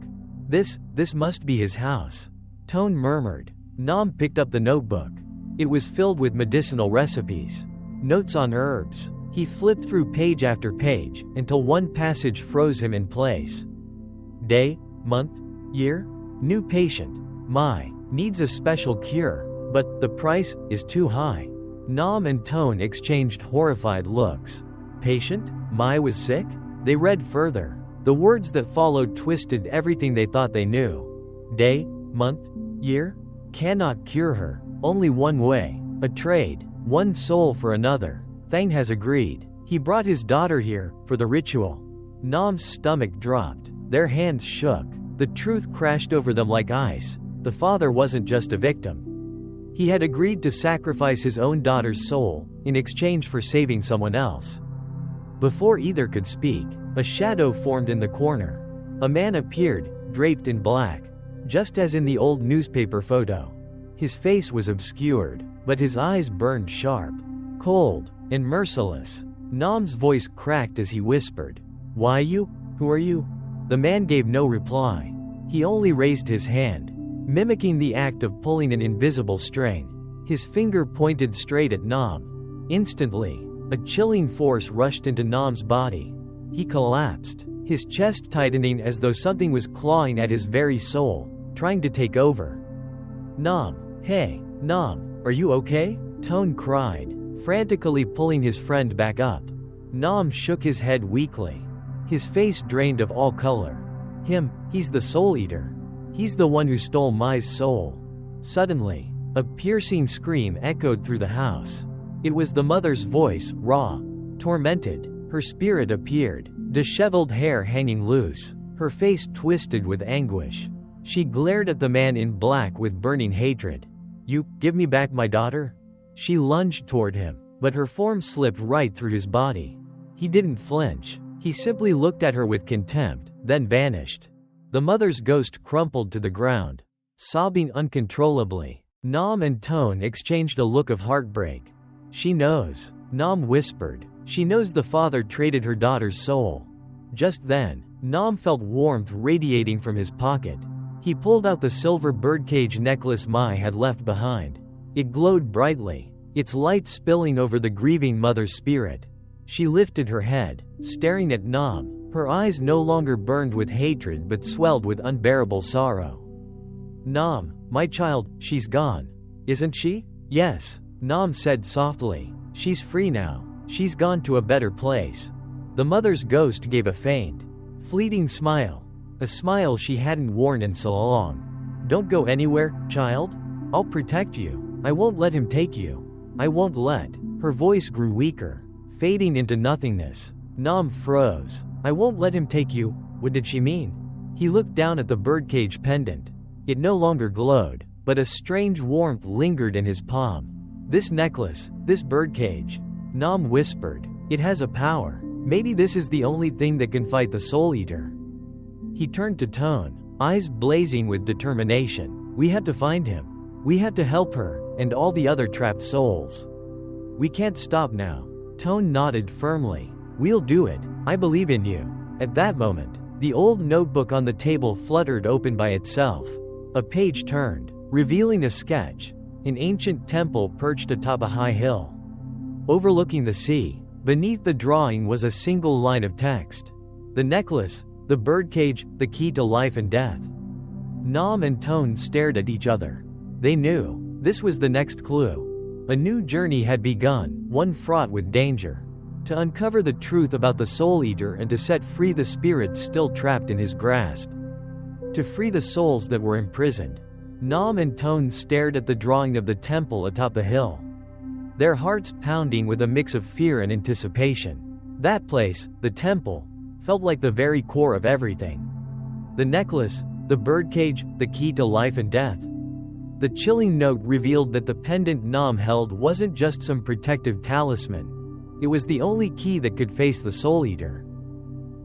This must be his house, Tone murmured. Nam picked up the notebook. It was filled with medicinal recipes, notes on herbs. He flipped through page after page, until one passage froze him in place. Day, month, year? New patient. Mai needs a special cure, but the price is too high. Nam and Tone exchanged horrified looks. Patient? Mai was sick? They read further. The words that followed twisted everything they thought they knew. Day, month, year? Cannot cure her. Only one way. A trade. One soul for another. Thang has agreed. He brought his daughter here, for the ritual. Nam's stomach dropped. Their hands shook. The truth crashed over them like ice. The father wasn't just a victim. He had agreed to sacrifice his own daughter's soul, in exchange for saving someone else. Before either could speak, a shadow formed in the corner. A man appeared, draped in black, just as in the old newspaper photo. His face was obscured, but his eyes burned sharp, cold, and merciless. Nam's voice cracked as he whispered, "Why you? Who are you?" The man gave no reply. He only raised his hand, mimicking the act of pulling an invisible string. His finger pointed straight at Nam. Instantly, a chilling force rushed into Nam's body. He collapsed, his chest tightening as though something was clawing at his very soul, trying to take over. Nam, hey, Nam, are you okay? Tone cried, frantically pulling his friend back up. Nam shook his head weakly. His face drained of all color. He's the soul eater. He's the one who stole Mai's soul. Suddenly, a piercing scream echoed through the house. It was the mother's voice, raw, tormented. Her spirit appeared, disheveled hair hanging loose, her face twisted with anguish. She glared at the man in black with burning hatred. "You, give me back my daughter?" She lunged toward him, but her form slipped right through his body. He didn't flinch. He simply looked at her with contempt, then vanished. The mother's ghost crumpled to the ground, sobbing uncontrollably. Nam and Tone exchanged a look of heartbreak. "She knows," Nam whispered. "She knows the father traded her daughter's soul." Just then, Nam felt warmth radiating from his pocket. He pulled out the silver birdcage necklace Mai had left behind. It glowed brightly, its light spilling over the grieving mother's spirit. She lifted her head, staring at Nam. Her eyes no longer burned with hatred but swelled with unbearable sorrow. "Nam, my child, she's gone. Isn't she?" "Yes," Nam said softly. "She's free now. She's gone to a better place." The mother's ghost gave a faint, fleeting smile. A smile she hadn't worn in so long. "Don't go anywhere, child. I'll protect you. I won't let him take you. I won't let." Her voice grew weaker, fading into nothingness. Nam froze. "I won't let him take you." What did she mean? He looked down at the birdcage pendant. It no longer glowed, but a strange warmth lingered in his palm. "This necklace, this birdcage," Nam whispered. "It has a power. Maybe this is the only thing that can fight the Soul Eater." He turned to Tone, eyes blazing with determination. "We have to find him. We have to help her, and all the other trapped souls. We can't stop now." Tone nodded firmly. "We'll do it. I believe in you." At that moment, the old notebook on the table fluttered open by itself. A page turned, revealing a sketch. An ancient temple perched atop a high hill, overlooking the sea. Beneath the drawing was a single line of text. "The necklace, the birdcage, the key to life and death." Nam and Tone stared at each other. They knew this was the next clue. A new journey had begun, one fraught with danger. To uncover the truth about the Soul Eater and to set free the spirits still trapped in his grasp. To free the souls that were imprisoned. Nam and Tone stared at the drawing of the temple atop the hill, their hearts pounding with a mix of fear and anticipation. That place, the temple, felt like the very core of everything. The necklace, the birdcage, the key to life and death. The chilling note revealed that the pendant Nam held wasn't just some protective talisman. It was the only key that could face the Soul Eater.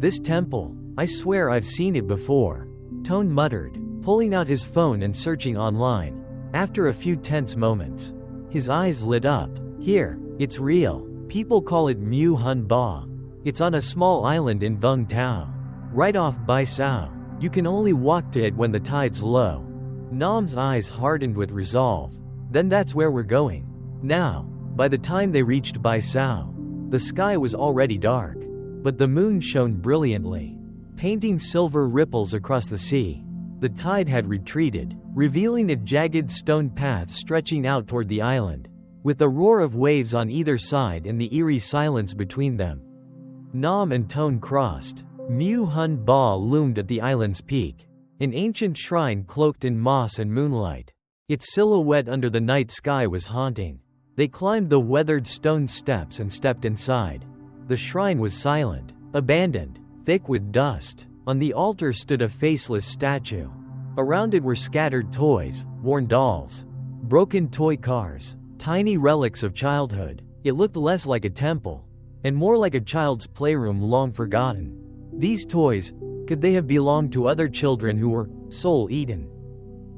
"This temple, I swear I've seen it before," Tone muttered, pulling out his phone and searching online. After a few tense moments, his eyes lit up. Here, it's real. People call it Mu Hun Ba. It's on a small island in Vung Tau, right off Bai Sao. You can only walk to it when the tide's low. Nam's eyes hardened with resolve. Then that's where we're going. Now, by the time they reached Bai Sao, the sky was already dark, but the moon shone brilliantly, painting silver ripples across the sea. The tide had retreated, revealing a jagged stone path stretching out toward the island, with a roar of waves on either side and the eerie silence between them. Nam and Tone crossed. Mu Hun Ba loomed at the island's peak, an ancient shrine cloaked in moss and moonlight. Its silhouette under the night sky was haunting. They climbed the weathered stone steps and stepped inside. The shrine was silent, abandoned, thick with dust. On the altar stood a faceless statue. Around it were scattered toys, worn dolls, broken toy cars, tiny relics of childhood. It looked less like a temple, and more like a child's playroom long forgotten. These toys, could they have belonged to other children who were soul-eaten?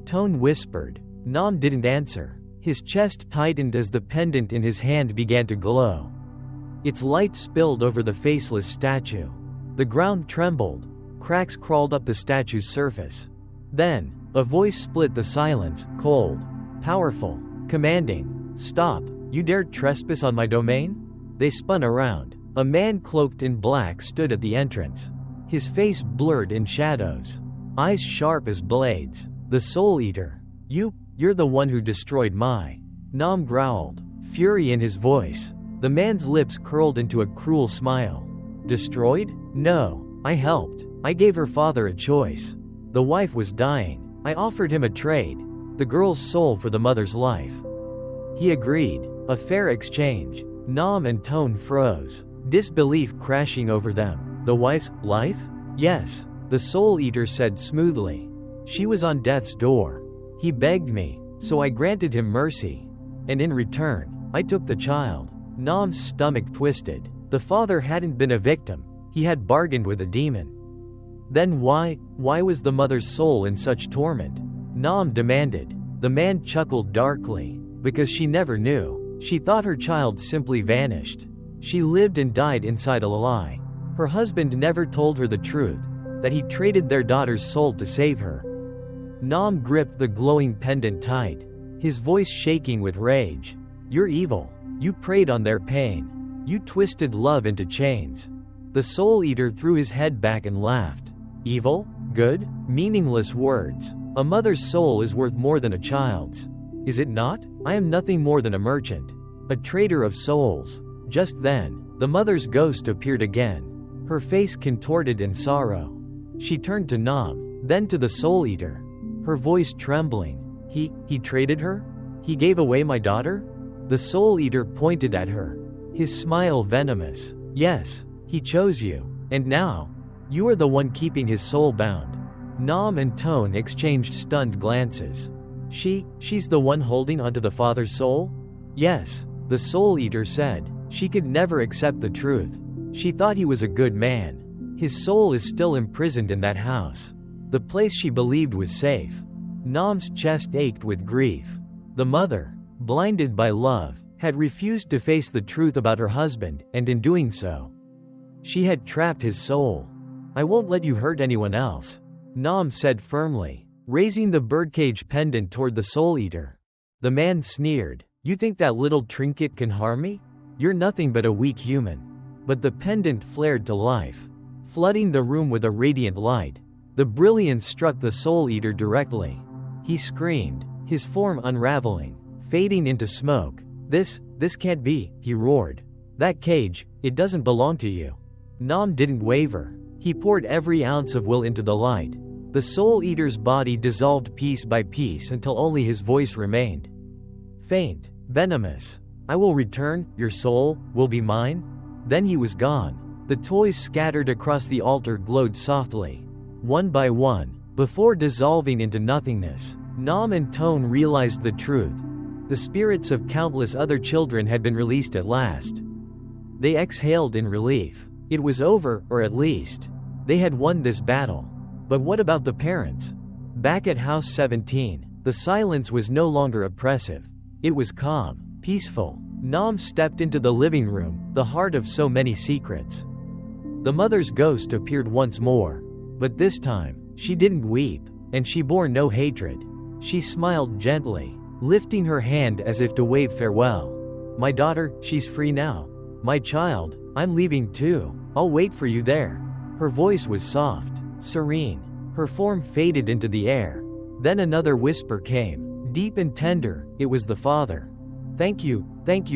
Tone whispered. Nam didn't answer. His chest tightened as the pendant in his hand began to glow. Its light spilled over the faceless statue. The ground trembled. Cracks crawled up the statue's surface. Then, a voice split the silence, cold, powerful, commanding. "Stop, you dare trespass on my domain?" They spun around. A man cloaked in black stood at the entrance, his face blurred in shadows, eyes sharp as blades. "The Soul Eater. You're the one who destroyed my..." Nam growled, fury in his voice. The man's lips curled into a cruel smile. "Destroyed? No, I helped. I gave her father a choice. The wife was dying. I offered him a trade, the girl's soul for the mother's life. He agreed. A fair exchange." Nam and Tone froze, disbelief crashing over them. "The wife's life?" "Yes," the Soul Eater said smoothly. "She was on death's door. He begged me, so I granted him mercy. And in return, I took the child." Nam's stomach twisted. The father hadn't been a victim. He had bargained with a demon. Then why was the mother's soul in such torment? Nam demanded. The man chuckled darkly. "Because she never knew. She thought her child simply vanished. She lived and died inside a lie. Her husband never told her the truth, that he traded their daughter's soul to save her." Nam gripped the glowing pendant tight, his voice shaking with rage. "You're evil. You preyed on their pain. You twisted love into chains." The Soul Eater threw his head back and laughed. "Evil? Good? Meaningless words. A mother's soul is worth more than a child's. Is it not? I am nothing more than a merchant, a trader of souls." Just then, the mother's ghost appeared again, her face contorted in sorrow. She turned to Nam, then to the Soul Eater, her voice trembling. He traded her? He gave away my daughter?" The Soul Eater pointed at her, his smile venomous. "Yes, he chose you. And now, you are the one keeping his soul bound." Nam and Tone exchanged stunned glances. She's the one holding onto the father's soul?" "Yes," the Soul Eater said. "She could never accept the truth. She thought he was a good man. His soul is still imprisoned in that house, the place she believed was safe." Nam's chest ached with grief. The mother, blinded by love, had refused to face the truth about her husband, and in doing so, she had trapped his soul. "I won't let you hurt anyone else," Nam said firmly, raising the birdcage pendant toward the Soul Eater. The man sneered. "You think that little trinket can harm me? You're nothing but a weak human." But the pendant flared to life, flooding the room with a radiant light. The brilliance struck the Soul Eater directly. He screamed, his form unraveling, fading into smoke. This can't be," he roared. "That cage, it doesn't belong to you." Nam didn't waver. He poured every ounce of will into the light. The Soul Eater's body dissolved piece by piece until only his voice remained. Faint, venomous. "I will return, your soul will be mine." Then he was gone. The toys scattered across the altar glowed softly, one by one, before dissolving into nothingness. Nam and Tone realized the truth. The spirits of countless other children had been released at last. They exhaled in relief. It was over, or at least, they had won this battle. But what about the parents? Back at House 17, the silence was no longer oppressive. It was calm, peaceful. Nam stepped into the living room, the heart of so many secrets. The mother's ghost appeared once more. But this time, she didn't weep, and she bore no hatred. She smiled gently, lifting her hand as if to wave farewell. My daughter, she's free now. My child, I'm leaving too. I'll wait for you there. Her voice was soft, serene. Her form faded into the air. Then another whisper came, deep and tender. It was the father. Thank you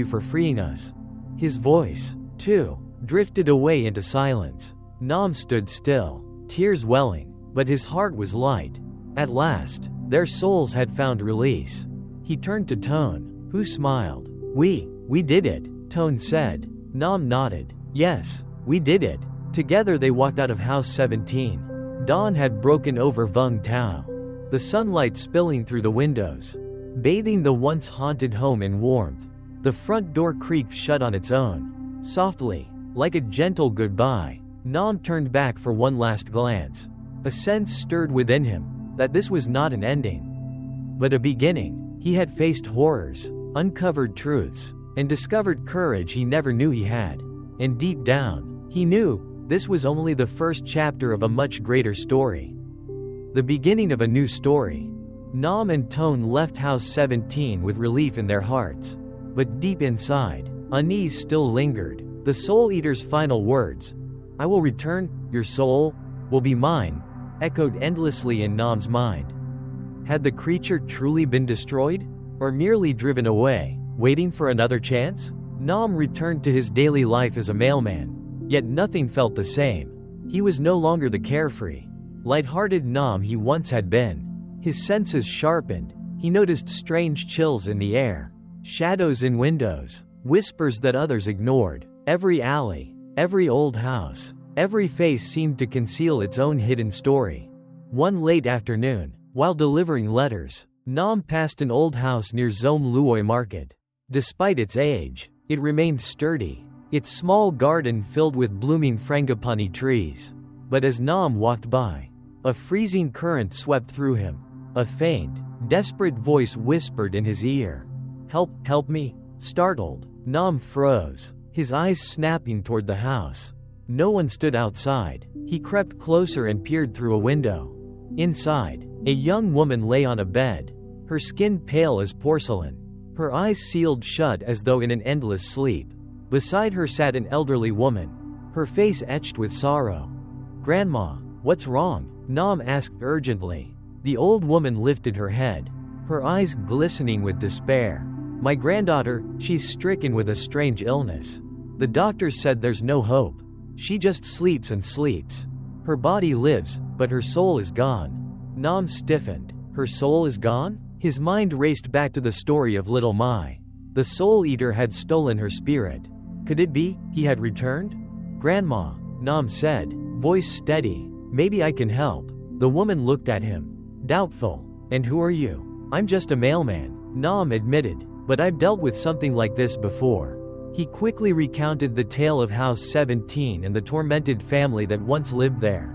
for freeing us. His voice, too, drifted away into silence. Nam stood still, tears welling, but his heart was light. At last, their souls had found release. He turned to Tone, who smiled. We did it, Tone said. Nam nodded. Yes, we did it. Together they walked out of House 17. Dawn had broken over Vung Tao, the sunlight spilling through the windows, bathing the once haunted home in warmth. The front door creaked shut on its own. Softly, like a gentle goodbye, Nam turned back for one last glance. A sense stirred within him that this was not an ending, but a beginning. He had faced horrors, uncovered truths, and discovered courage he never knew he had. And deep down, he knew this was only the first chapter of a much greater story. The beginning of a new story. Nam and Tone left House 17 with relief in their hearts. But deep inside, unease still lingered. The Soul Eater's final words, "I will return, your soul will be mine," echoed endlessly in Nam's mind. Had the creature truly been destroyed? Or merely driven away, waiting for another chance? Nam returned to his daily life as a mailman. Yet nothing felt the same. He was no longer the carefree, light-hearted Nam he once had been. His senses sharpened. He noticed strange chills in the air, shadows in windows, whispers that others ignored. Every alley, every old house, every face seemed to conceal its own hidden story. One late afternoon, while delivering letters, Nam passed an old house near Zom Luoy Market. Despite its age, it remained sturdy, its small garden filled with blooming frangipani trees. But as Nam walked by, a freezing current swept through him. A faint, desperate voice whispered in his ear. Help me." Startled, Nam froze, his eyes snapping toward the house. No one stood outside. He crept closer and peered through a window. Inside, a young woman lay on a bed, her skin pale as porcelain, her eyes sealed shut as though in an endless sleep. Beside her sat an elderly woman, her face etched with sorrow. "Grandma, what's wrong?" Nam asked urgently. The old woman lifted her head, her eyes glistening with despair. "My granddaughter, she's stricken with a strange illness. The doctors said there's no hope. She just sleeps and sleeps. Her body lives, but her soul is gone." Nam stiffened. Her soul is gone? His mind raced back to the story of little Mai. The Soul Eater had stolen her spirit. Could it be he had returned? "Grandma," Nam said, voice steady, "maybe I can help." The woman looked at him, doubtful. "And who are you?" "I'm just a mailman," Nam admitted, "but I've dealt with something like this before." He quickly recounted the tale of House 17 and the tormented family that once lived there.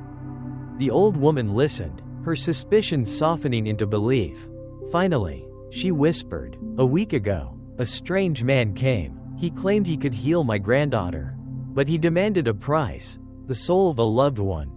The old woman listened, her suspicions softening into belief. Finally, she whispered, "A week ago, a strange man came. He claimed he could heal my granddaughter. But he demanded a price, the soul of a loved one.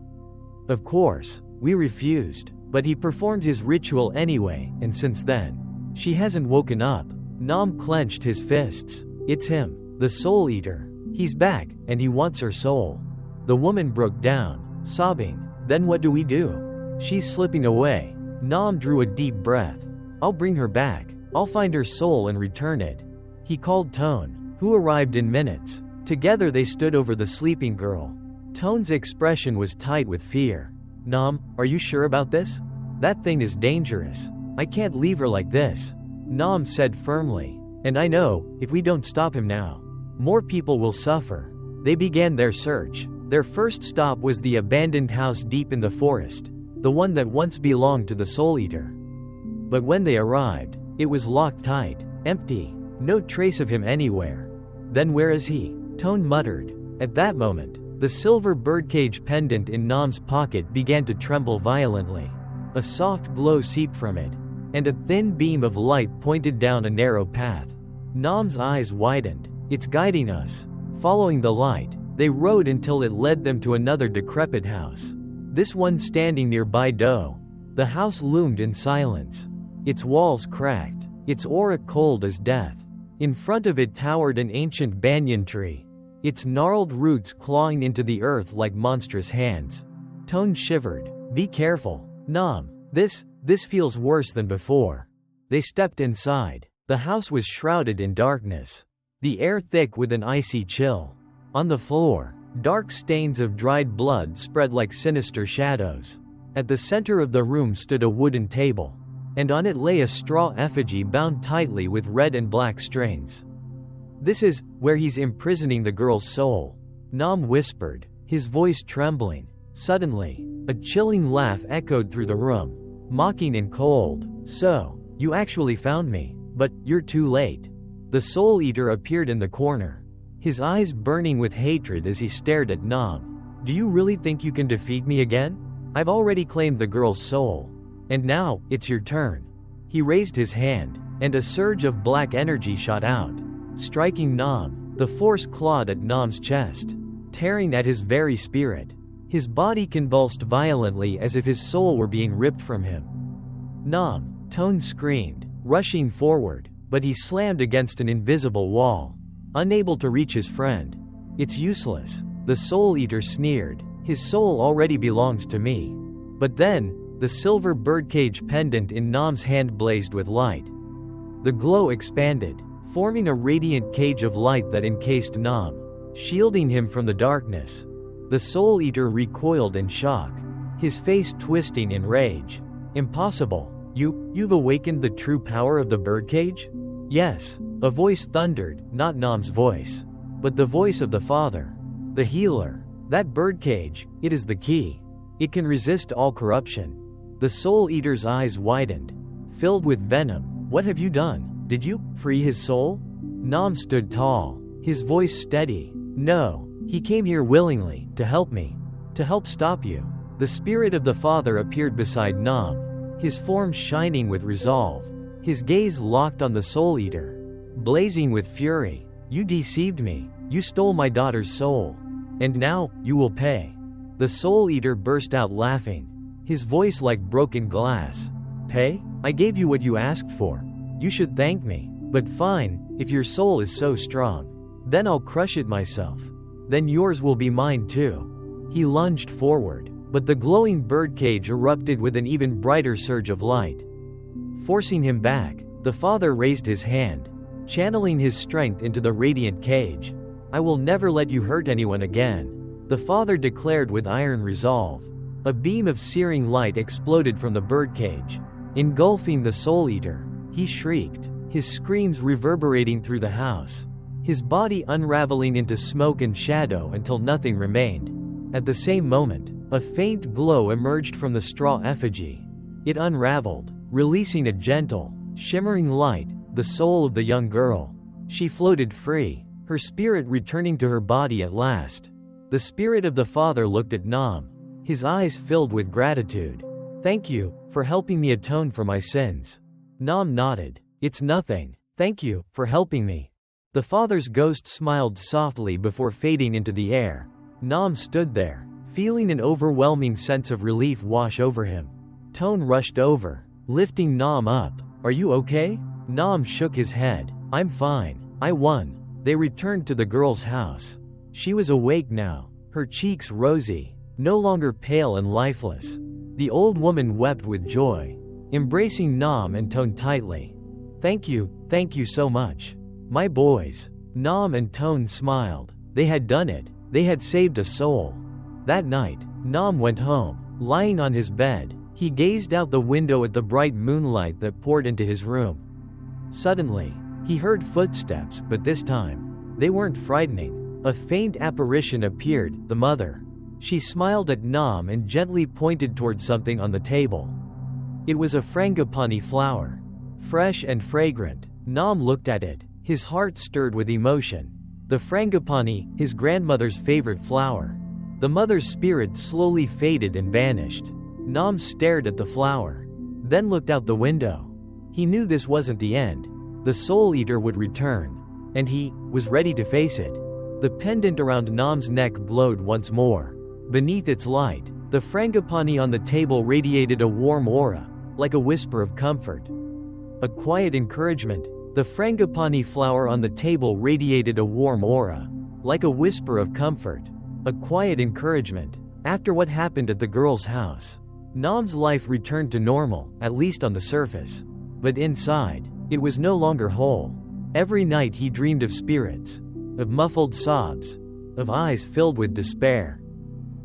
Of course, we refused, but he performed his ritual anyway, and since then, she hasn't woken up." Nam clenched his fists. "It's him, the Soul Eater. He's back, and he wants her soul." The woman broke down, sobbing. "Then what do we do? She's slipping away." Nam drew a deep breath. "I'll bring her back. I'll find her soul and return it." He called Tone, who arrived in minutes. Together they stood over the sleeping girl. Tone's expression was tight with fear. "Nam, are you sure about this? That thing is dangerous. I can't leave her like this," Nam said firmly. "And I know, if we don't stop him now, more people will suffer." They began their search. Their first stop was the abandoned house deep in the forest, the one that once belonged to the Soul Eater. But when they arrived, it was locked tight, empty, no trace of him anywhere. "Then where is he?" Tone muttered. At that moment, the silver birdcage pendant in Nam's pocket began to tremble violently. A soft glow seeped from it, and a thin beam of light pointed down a narrow path. Nam's eyes widened. It's guiding us. Following the light, they rode until it led them to another decrepit house. This one standing nearby though. The house loomed in silence. Its walls cracked, its aura cold as death. In front of it towered an ancient banyan tree, its gnarled roots clawing into the earth like monstrous hands. Tone shivered. Be careful, Nam. This feels worse than before. They stepped inside. The house was shrouded in darkness, the air thick with an icy chill. On the floor, dark stains of dried blood spread like sinister shadows. At the center of the room stood a wooden table, and on it lay a straw effigy bound tightly with red and black strings. This is where he's imprisoning the girl's soul, Nam whispered, his voice trembling. Suddenly, a chilling laugh echoed through the room, mocking and cold. So, you actually found me, but you're too late. The Soul Eater appeared in the corner, his eyes burning with hatred as he stared at Nam. Do you really think you can defeat me again? I've already claimed the girl's soul, and now, it's your turn. He raised his hand, and a surge of black energy shot out, striking Nam. The force clawed at Nam's chest, tearing at his very spirit. His body convulsed violently as if his soul were being ripped from him. Nam, Tone screamed, rushing forward, but he slammed against an invisible wall, unable to reach his friend. It's useless, the Soul Eater sneered. His soul already belongs to me. But then, the silver birdcage pendant in Nam's hand blazed with light. The glow expanded, forming a radiant cage of light that encased Nam, shielding him from the darkness. The Soul Eater recoiled in shock, his face twisting in rage. Impossible. You've awakened the true power of the birdcage? Yes, a voice thundered, not Nam's voice, but the voice of the Father, the healer. That birdcage, it is the key. It can resist all corruption. The Soul Eater's eyes widened, filled with venom. What have you done? Did you free his soul? Nam stood tall, his voice steady. No, he came here willingly, to help me, to help stop you. The spirit of the Father appeared beside Nam, his form shining with resolve, his gaze locked on the Soul Eater, blazing with fury. You deceived me, you stole my daughter's soul, and now, you will pay. The Soul Eater burst out laughing, his voice like broken glass. Pay? I gave you what you asked for. You should thank me. But fine, if your soul is so strong, then I'll crush it myself. Then yours will be mine too. He lunged forward, but the glowing birdcage erupted with an even brighter surge of light. Forcing him back, the Father raised his hand, channeling his strength into the radiant cage. I will never let you hurt anyone again, the Father declared with iron resolve. A beam of searing light exploded from the birdcage, engulfing the Soul Eater. He shrieked, his screams reverberating through the house, his body unraveling into smoke and shadow until nothing remained. At the same moment, a faint glow emerged from the straw effigy. It unraveled, releasing a gentle, shimmering light, the soul of the young girl. She floated free, her spirit returning to her body at last. The spirit of the Father looked at Nam, his eyes filled with gratitude. Thank you, for helping me atone for my sins. Nam nodded. It's nothing. Thank you, for helping me. The Father's ghost smiled softly before fading into the air. Nam stood there, feeling an overwhelming sense of relief wash over him. Tone rushed over, lifting Nam up. Are you okay? Nam shook his head. I'm fine. I won. They returned to the girl's house. She was awake now, her cheeks rosy, no longer pale and lifeless. The old woman wept with joy, embracing Nam and Tone tightly. Thank you so much. My boys. Nam and Tone smiled. They had done it. They had saved a soul. That night, Nam went home. Lying on his bed, he gazed out the window at the bright moonlight that poured into his room. Suddenly, he heard footsteps, but this time, they weren't frightening. A faint apparition appeared, the mother. She smiled at Nam and gently pointed toward something on the table. It was a frangipani flower, fresh and fragrant. Nam looked at it, his heart stirred with emotion. The frangipani, his grandmother's favorite flower. The mother's spirit slowly faded and vanished. Nam stared at the flower, then looked out the window. He knew this wasn't the end. The Soul Eater would return, and he was ready to face it. The pendant around Nam's neck glowed once more. Beneath its light, the frangipani on the table radiated a warm aura, like a whisper of comfort. A quiet encouragement. The frangipani flower on the table radiated a warm aura, like a whisper of comfort. A quiet encouragement. After what happened at the girl's house, Nam's life returned to normal, at least on the surface. But inside, it was no longer whole. Every night he dreamed of spirits, of muffled sobs, of eyes filled with despair.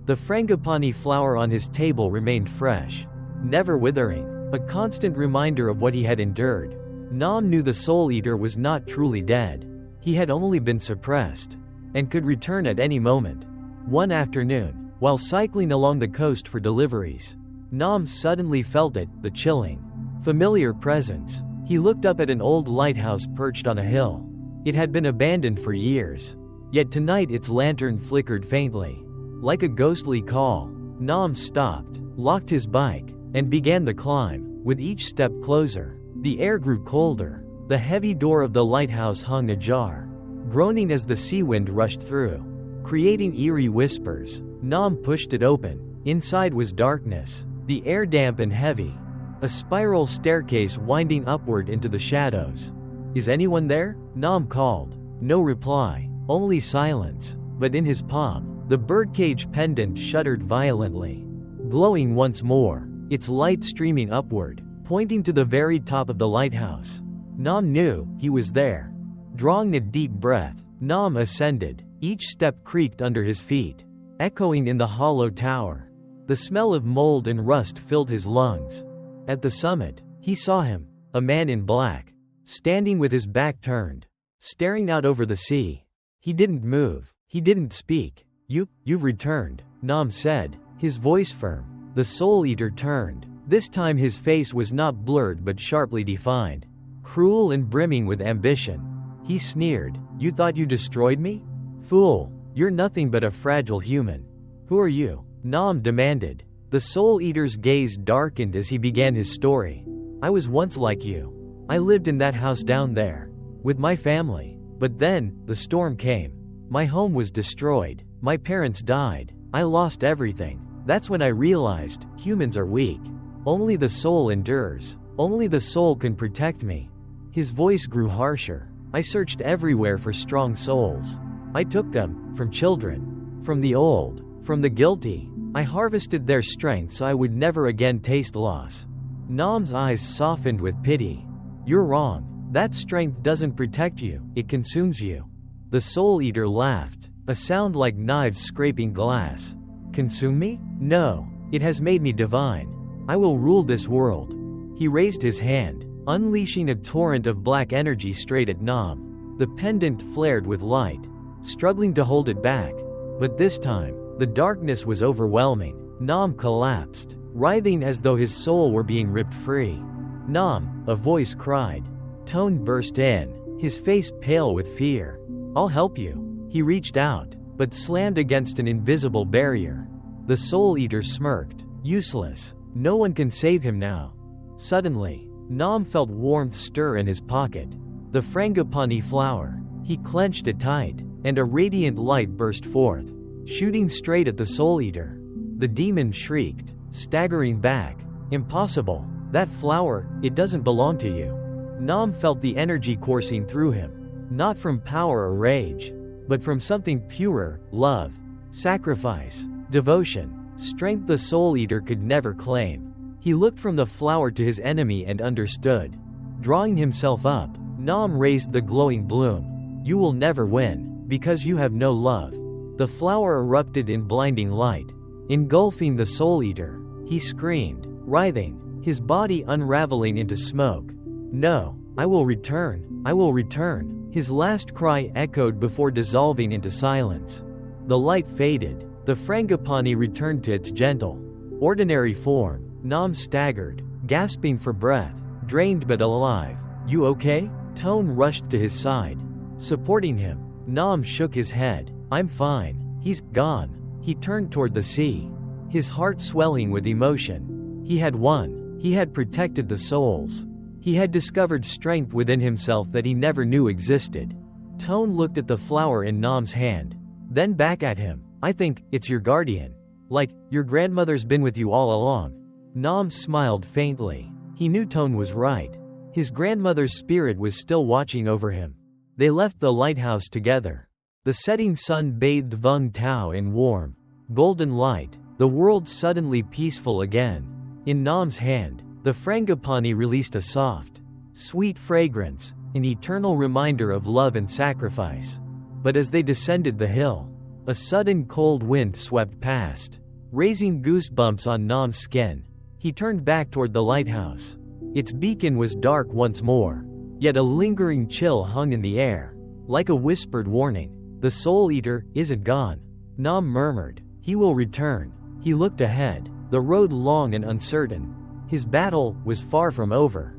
The frangipani flower on his table remained fresh, never withering, a constant reminder of what he had endured. Nam knew the Soul Eater was not truly dead. He had only been suppressed, and could return at any moment. One afternoon, while cycling along the coast for deliveries, Nam suddenly felt it, the chilling, familiar presence. He looked up at an old lighthouse perched on a hill. It had been abandoned for years, yet tonight its lantern flickered faintly, like a ghostly call. Nam stopped, locked his bike, and began the climb. With each step closer, the air grew colder. The heavy door of the lighthouse hung ajar, groaning as the sea wind rushed through, creating eerie whispers. Nam pushed it open. Inside was darkness, the air damp and heavy. A spiral staircase winding upward into the shadows. "Is anyone there?" Nam called. No reply, only silence. But in his palm, the birdcage pendant shuddered violently, glowing once more, its light streaming upward, pointing to the very top of the lighthouse. Nam knew he was there. Drawing a deep breath, Nam ascended. Each step creaked under his feet, echoing in the hollow tower. The smell of mold and rust filled his lungs. At the summit, he saw him, a man in black, standing with his back turned, staring out over the sea. He didn't move, he didn't speak. You've returned," Nam said, his voice firm. The Soul Eater turned. This time his face was not blurred but sharply defined, cruel and brimming with ambition. He sneered, "You thought you destroyed me? Fool, you're nothing but a fragile human." "Who are you?" Nam demanded. The Soul Eater's gaze darkened as he began his story. "I was once like you. I lived in that house down there, with my family. But then, the storm came. My home was destroyed. My parents died. I lost everything. That's when I realized, humans are weak. Only the soul endures. Only the soul can protect me." His voice grew harsher. "I searched everywhere for strong souls. I took them, from children, from the old, from the guilty. I harvested their strength so I would never again taste loss." Nam's eyes softened with pity. "You're wrong. That strength doesn't protect you, it consumes you." The Soul Eater laughed, a sound like knives scraping glass. "Consume me? No. It has made me divine. I will rule this world." He raised his hand, unleashing a torrent of black energy straight at Nam. The pendant flared with light, struggling to hold it back. But this time, the darkness was overwhelming. Nam collapsed, writhing as though his soul were being ripped free. "Nam," a voice cried. Tone burst in, his face pale with fear. "I'll help you." He reached out, but slammed against an invisible barrier. The Soul Eater smirked. "Useless. No one can save him now." Suddenly, Nam felt warmth stir in his pocket. The frangipani flower. He clenched it tight, and a radiant light burst forth, shooting straight at the Soul Eater. The demon shrieked, staggering back. "Impossible. That flower, it doesn't belong to you." Nam felt the energy coursing through him, not from power or rage, but from something purer, love, sacrifice, devotion, strength the Soul Eater could never claim. He looked from the flower to his enemy and understood. Drawing himself up, Nam raised the glowing bloom. "You will never win, because you have no love." The flower erupted in blinding light, engulfing the Soul Eater. He screamed, writhing, his body unraveling into smoke. "No, I will return, I will return." His last cry echoed before dissolving into silence. The light faded. The frangipani returned to its gentle, ordinary form. Nam staggered, gasping for breath, drained but alive. "You okay?" Tone rushed to his side, supporting him. Nam shook his head. "I'm fine. He's gone." He turned toward the sea, his heart swelling with emotion. He had won. He had protected the souls. He had discovered strength within himself that he never knew existed. Tone looked at the flower in Nam's hand, then back at him. I think it's your guardian. Like, your grandmother's been with you all along. Nam smiled faintly. He knew Tone was right. His grandmother's spirit was still watching over him. They left the lighthouse together. The setting sun bathed Vung Tao in warm, golden light. The world suddenly peaceful again. In Nam's hand, the frangipani released a soft, sweet fragrance, an eternal reminder of love and sacrifice. But as they descended the hill, a sudden cold wind swept past, raising goosebumps on Nam's skin. He turned back toward the lighthouse. Its beacon was dark once more, yet a lingering chill hung in the air, like a whispered warning. The Soul Eater isn't gone, Nam murmured. He will return. He looked ahead, the road long and uncertain. His battle was far from over.